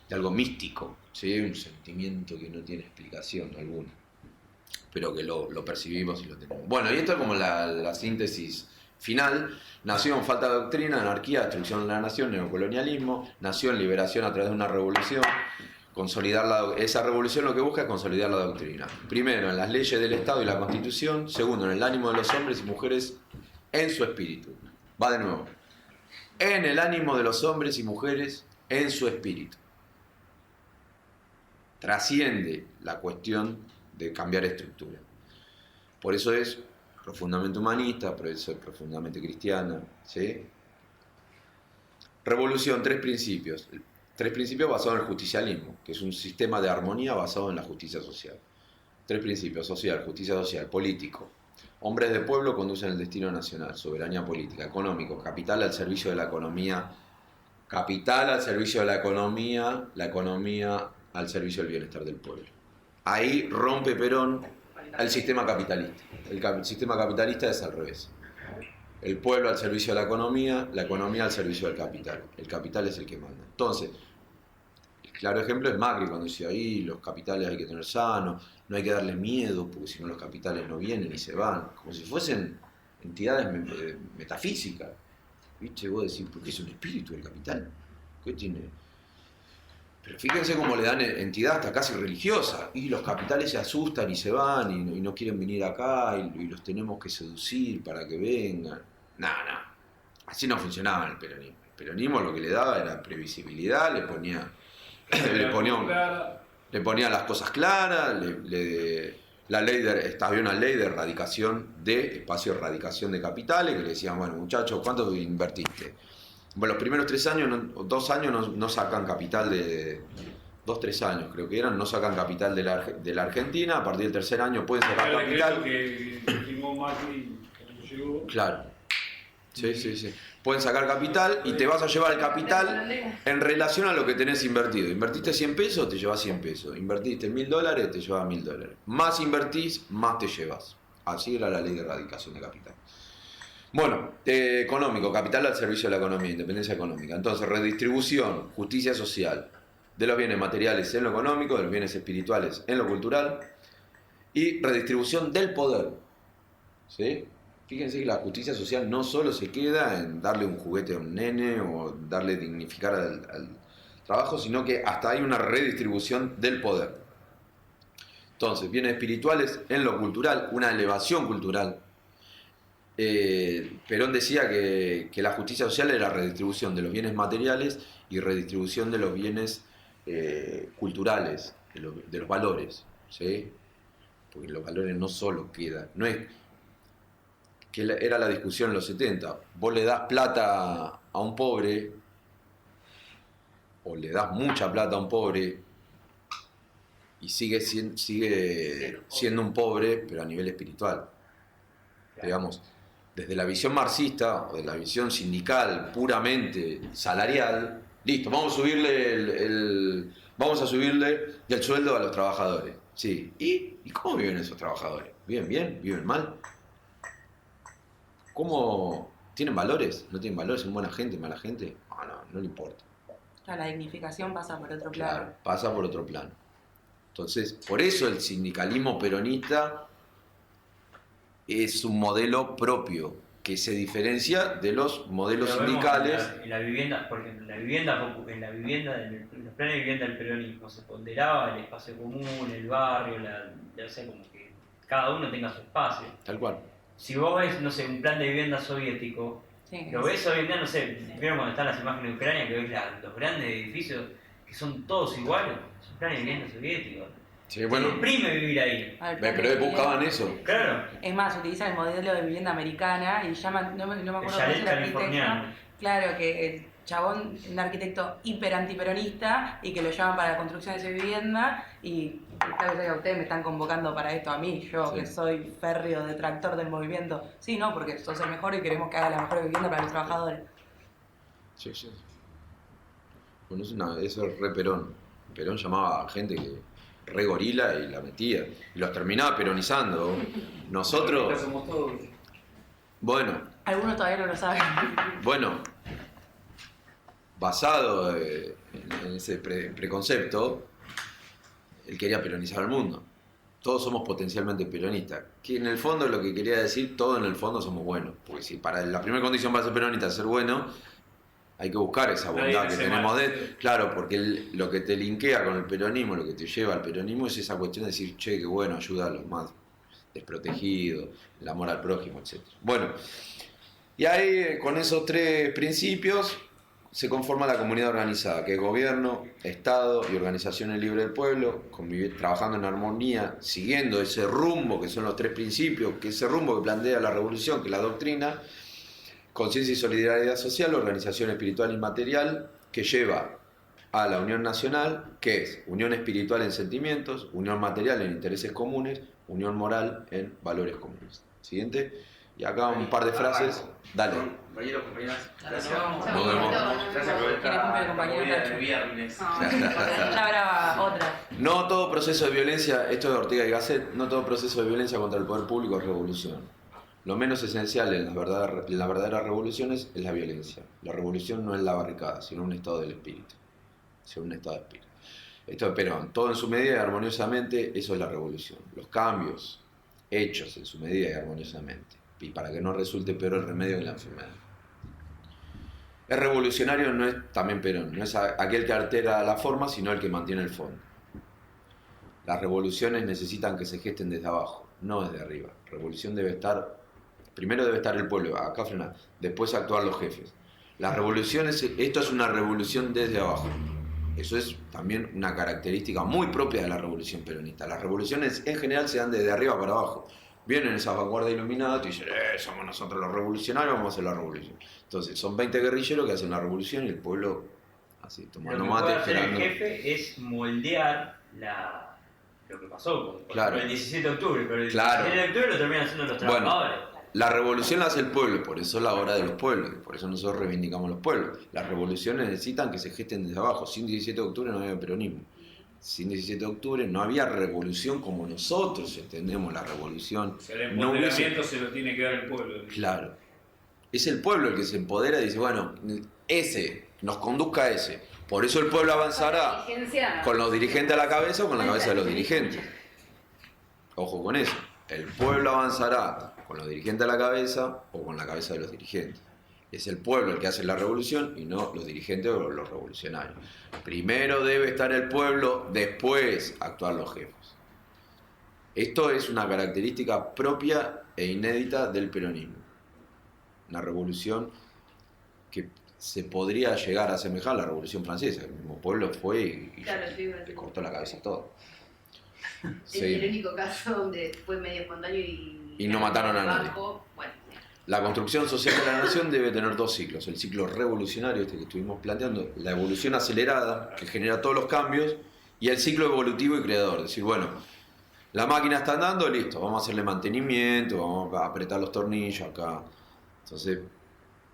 de algo místico, ¿sí? Un sentimiento que no tiene explicación alguna, pero que lo percibimos y lo tenemos. Bueno, y esto es como la síntesis final. Nación, falta de doctrina, anarquía, destrucción de la nación, neocolonialismo. Nación, liberación a través de una revolución. Consolidar esa revolución lo que busca es consolidar la doctrina. Primero, en las leyes del Estado y la Constitución. Segundo, en el ánimo de los hombres y mujeres en su espíritu. Va de nuevo. En el ánimo de los hombres y mujeres en su espíritu. Trasciende la cuestión de cambiar estructura. Por eso es profundamente humanista, por eso es profundamente cristiana, ¿sí? Revolución, 3 principios. 3 principios basados en el justicialismo, que es un sistema de armonía basado en la justicia social. 3 principios: social, justicia social, político. Hombres de pueblo conducen el destino nacional, soberanía política, económico, capital al servicio de la economía, capital al servicio de la economía al servicio del bienestar del pueblo. Ahí rompe Perón el sistema capitalista. El sistema capitalista es al revés. El pueblo al servicio de la economía al servicio del capital. El capital es el que manda. Entonces, el claro ejemplo es Macri cuando decía, ahí los capitales hay que tener sanos, no hay que darle miedo, porque si no los capitales no vienen y se van, como si fuesen entidades metafísicas. ¿Viste? Vos decís, ¿por qué es un espíritu el capital? ¿Qué tiene? Pero fíjense cómo le dan entidad hasta casi religiosa, y los capitales se asustan y se van y no quieren venir acá y los tenemos que seducir para que vengan. No, así no funcionaba el peronismo. El peronismo lo que le daba era previsibilidad, le ponía las cosas claras, había una ley de erradicación de espacio de erradicación de capitales que le decían, bueno muchachos, ¿cuánto invertiste? Bueno, los primeros 3 años, 2 años no sacan capital 2-3 años creo que eran, no sacan capital de la Argentina. A partir del 3er año pueden sacar capital. Que firmó Macri cuando llegó. Claro. Sí. Pueden sacar capital y te vas a llevar el capital en relación a lo que tenés invertido. Invertiste 100 pesos, te llevas 100 pesos. Invertiste $1.000, te llevas $1.000. Más invertís, más te llevas. Así era la ley de erradicación de capital. Bueno, económico, capital al servicio de la economía, independencia económica. Entonces, redistribución, justicia social, de los bienes materiales en lo económico, de los bienes espirituales en lo cultural, y redistribución del poder. ¿Sí? Fíjense que la justicia social no solo se queda en darle un juguete a un nene o darle dignificar al trabajo, sino que hasta hay una redistribución del poder. Entonces, bienes espirituales en lo cultural, una elevación cultural. Perón decía que la justicia social era redistribución de los bienes materiales y redistribución de los bienes culturales, de los valores, ¿sí? Porque los valores no solo quedan, no es que era la discusión en los 70, vos le das plata a un pobre o le das mucha plata a un pobre y sigue siendo un pobre, pero a nivel espiritual. Digamos, desde la visión marxista o de la visión sindical puramente salarial, listo, vamos a subirle el sueldo a los trabajadores. Sí. ¿Y cómo viven esos trabajadores? ¿Viven bien? ¿Viven mal? ¿Cómo tienen valores? ¿No tienen valores? ¿Son buena gente, mala gente? No le importa. La dignificación pasa por otro plano. Claro, pasa por otro plano. Entonces, por eso el sindicalismo peronista es un modelo propio que se diferencia de los modelos sindicales. En la vivienda, por ejemplo, en los planes de vivienda del peronismo se ponderaba el espacio común, el barrio, ya sé, como que cada uno tenga su espacio. Tal cual. Si vos ves, no sé, un plan de vivienda soviético, lo ves hoy en día, no sé, vieron cuando están las imágenes de Ucrania, que ves los grandes edificios que son todos iguales, son planes de vivienda soviéticos. Sí, bueno. Te deprime vivir ahí. Pero buscaban eso. Claro. Es más, utilizan el modelo de vivienda americana y llaman, no me acuerdo cómo es el arquitecto. Claro, que el chabón, un arquitecto hiper antiperonista y que lo llaman para la construcción de esa vivienda y claro que ustedes me están convocando para esto a mí, yo que soy férreo detractor del movimiento. Sí, no, porque sos el mejor y queremos que haga la mejor vivienda para los trabajadores. Sí. Bueno, eso es re Perón. Perón llamaba a gente que re gorila y la metía. Y los terminaba peronizando. Nosotros... somos todos. Bueno. Algunos todavía no lo saben. Bueno. Basado en ese preconcepto, él quería peronizar al mundo. Todos somos potencialmente peronistas. Que en el fondo lo que quería decir, todos en el fondo somos buenos. Porque si para la primera condición para ser peronista es ser bueno, hay que buscar esa bondad que tenemos dentro. Claro, porque lo que te linkea con el peronismo, lo que te lleva al peronismo es esa cuestión de decir, che, qué bueno, ayuda a los más desprotegidos, el amor al prójimo, etc. Bueno, y ahí con esos tres principios se conforma la comunidad organizada, que es gobierno, Estado y organizaciones libres del pueblo, trabajando en armonía, siguiendo ese rumbo que son los tres principios, que ese rumbo que plantea la revolución, que es la doctrina, conciencia y solidaridad social, organización espiritual y material, que lleva a la unión nacional, que es unión espiritual en sentimientos, unión material en intereses comunes, unión moral en valores comunes. Siguiente. Y acá un par de frases. Dale. Compañeros, compañeras, Gracias. Nos vemos. Gracias por esta movida de viernes. Ya habrá otra. No todo proceso de violencia, esto es de Ortega y Gasset, no todo proceso de violencia contra el poder público es revolución. Lo menos esencial en las verdaderas revoluciones es la violencia. La revolución no es la barricada, sino un estado del espíritu. Un estado de espíritu. Esto es Perón. Todo en su medida y armoniosamente, eso es la revolución. Los cambios hechos en su medida y armoniosamente. Y para que no resulte peor el remedio que la enfermedad. El revolucionario no es también Perón, no es aquel que altera la forma, sino el que mantiene el fondo. Las revoluciones necesitan que se gesten desde abajo, no desde arriba. Revolución primero debe estar el pueblo, acá frenar, después actuar los jefes. Las revoluciones, esto es una revolución desde abajo. Eso es también una característica muy propia de la revolución peronista. Las revoluciones en general se dan desde arriba para abajo. Vienen esa vanguardia iluminada y dicen, somos nosotros los revolucionarios, vamos a hacer la revolución. Entonces, son 20 guerrilleros que hacen la revolución y el pueblo, así, tomando mate, esperando. El jefe es moldear lo que pasó, claro. El 17 de octubre, pero el claro. 17 de octubre lo terminan haciendo los trabajadores. Bueno, la revolución la hace el pueblo, por eso es la hora de los pueblos, por eso nosotros reivindicamos los pueblos. Las revoluciones necesitan que se gesten desde abajo. Sin 17 de octubre no había peronismo. Sin 17 de octubre no había revolución como nosotros entendemos la revolución. O sea, el empoderamiento se lo tiene que dar el pueblo. Claro. Es el pueblo el que se empodera y dice, bueno, nos conduzca a ese. Por eso el pueblo avanzará con los dirigentes a la cabeza o con la cabeza de los dirigentes. Ojo con eso. El pueblo avanzará con los dirigentes a la cabeza o con la cabeza de los dirigentes. Es el pueblo el que hace la revolución y no los dirigentes o los revolucionarios. Primero debe estar el pueblo, después actuar los jefes. Esto es una característica propia e inédita del peronismo. Una revolución que se podría llegar a asemejar a la Revolución Francesa. El mismo pueblo fue y le cortó la cabeza a todo. El único caso donde fue medio espontáneo y no mataron a nadie. Bueno. La construcción social de la nación debe tener dos ciclos. El ciclo revolucionario, que estuvimos planteando, la evolución acelerada, que genera todos los cambios, Y el ciclo evolutivo y creador, decir, bueno, la máquina está andando, listo, vamos a hacerle mantenimiento, vamos a apretar los tornillos acá. Entonces,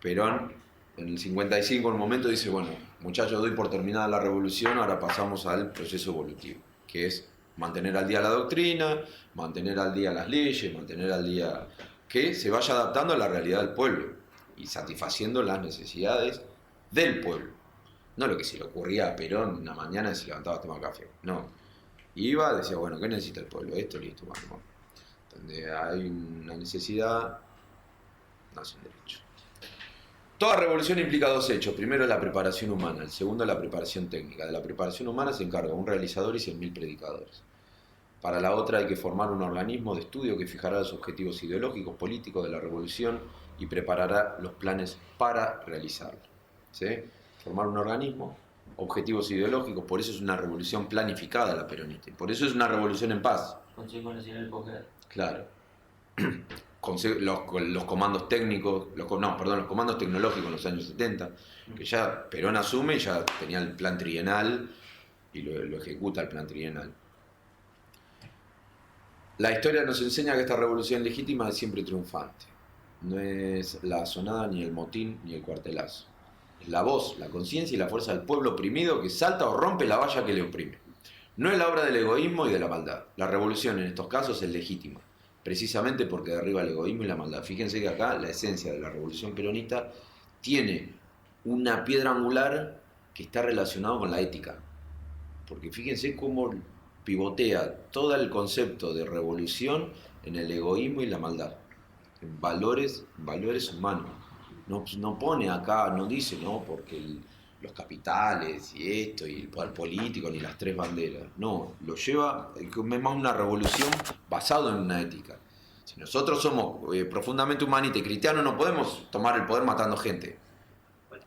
Perón, en el 55, en un momento dice, bueno, muchachos, doy por terminada la revolución, ahora pasamos al proceso evolutivo, que es mantener al día la doctrina, mantener al día las leyes, mantener al día que se vaya adaptando a la realidad del pueblo y satisfaciendo las necesidades del pueblo. No lo que se le ocurría a Perón una mañana y se levantaba a tomar café, no. Iba, decía, bueno, ¿qué necesita el pueblo? Esto, listo, vamos. Donde hay una necesidad, nace un derecho. Toda revolución implica dos hechos. Primero, la preparación humana. El segundo, la preparación técnica. De la preparación humana se encarga un realizador y 100.000 predicadores. Para la otra hay que formar un organismo de estudio que fijará los objetivos ideológicos, políticos de la revolución y preparará los planes para realizarlo. ¿Sí? Formar un organismo, objetivos ideológicos, por eso es una revolución planificada la peronista. Por eso es una revolución en paz. Consejo Nacional del Poder. Claro. Los comandos técnicos, los comandos tecnológicos en los años 70, que ya Perón asume y ya tenía el plan trienal y lo ejecuta el plan trienal. La historia nos enseña que esta revolución legítima es siempre triunfante. No es la asonada, ni el motín, ni el cuartelazo. Es la voz, la conciencia y la fuerza del pueblo oprimido que salta o rompe la valla que le oprime. No es la obra del egoísmo y de la maldad. La revolución en estos casos es legítima, precisamente porque derriba el egoísmo y la maldad. Fíjense que acá la esencia de la revolución peronista tiene una piedra angular que está relacionada con la ética. Porque fíjense cómo pivotea todo el concepto de revolución en el egoísmo y la maldad, en valores humanos. No pone acá, no dice, no, porque los capitales y esto, y el poder político, ni las tres banderas. No, lo lleva, es más una revolución basada en una ética. Si nosotros somos profundamente humanistas y cristianos, no podemos tomar el poder matando gente.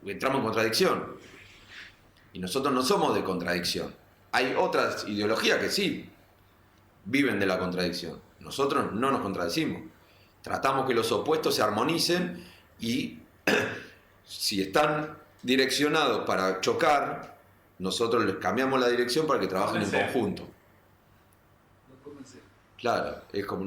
Entramos en contradicción. Y nosotros no somos de contradicción. Hay otras ideologías que sí viven de la contradicción. Nosotros no nos contradecimos. Tratamos que los opuestos se armonicen y si están direccionados para chocar, nosotros les cambiamos la dirección para que trabajen en conjunto. Claro, es como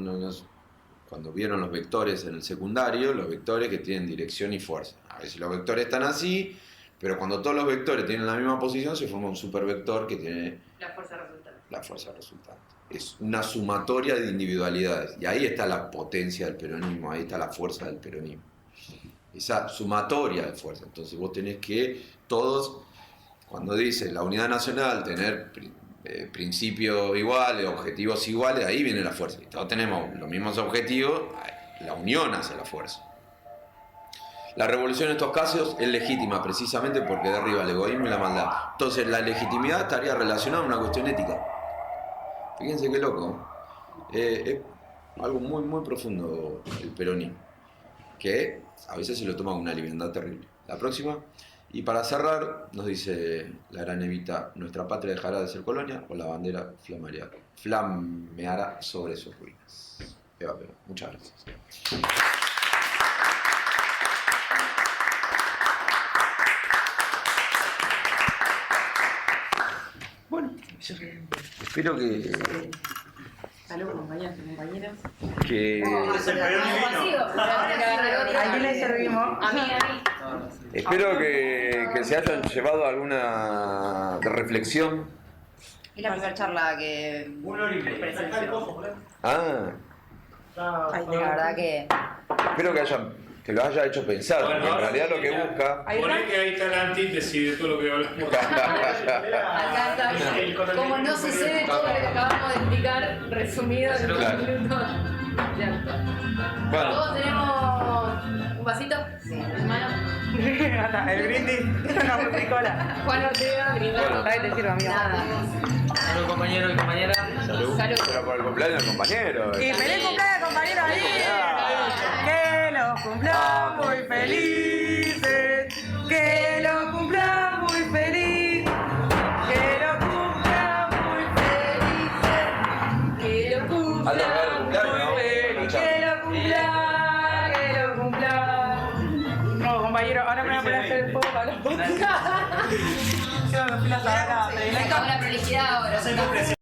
cuando vieron los vectores en el secundario, los vectores que tienen dirección y fuerza. A veces los vectores están así, pero cuando todos los vectores tienen la misma posición, se forma un supervector que tiene la fuerza resultante. La fuerza resultante. Es una sumatoria de individualidades. Y ahí está la potencia del peronismo, ahí está la fuerza del peronismo. Esa sumatoria de fuerza. Entonces vos tenés que todos, cuando dices la unidad nacional, tener principios iguales, objetivos iguales, ahí viene la fuerza. Y todos tenemos los mismos objetivos, la unión hace la fuerza. La revolución en estos casos es legítima precisamente porque derriba el egoísmo y la maldad. Entonces la legitimidad estaría relacionada a una cuestión ética. Fíjense qué loco. Es algo muy, muy profundo el peronismo, que a veces se lo toma con una liviandad terrible. La próxima. Y para cerrar, nos dice la gran Evita, nuestra patria dejará de ser colonia o la bandera flameará sobre sus ruinas. Eva Perón, muchas gracias. Bueno, espero que... Saludos, compañeros y compañeras. Que... ¿A quién le servimos? A mí. Espero que se hayan llevado alguna reflexión. Es la primera charla que Ah, la verdad que espero que lo haya hecho pensar, Bueno, porque en realidad lo que busca... Poné que ahí está la antítesis de todo lo que hablamos. Acá está. Como no sucede todo lo que acabamos de explicar, resumido en 2 Claro. minutos. Ya está. Bueno, ¿Todos tenemos un vasito? Sí. ¿En mano? El brindis, una musicola. Juan Ortega, brindando. Ahí te sirve, amigo. Nada. Salud, compañeros y compañeras. salud. Salud. Pero por el cumpleaños del compañero. Y feliz cumpleaños, compañero ahí. Que los cumplan muy felices. Que los cumplan muy feliz. Que los cumplan muy felices. Que lo cumpla. Aldo, a ver, cumpleaños, ¿no? Que lo cumplan, que lo cumplan. No, compañero, ahora me voy a poner a hacer el fuego para los podcast. creo que fui la saca. Se acabó la prolijidad ahora.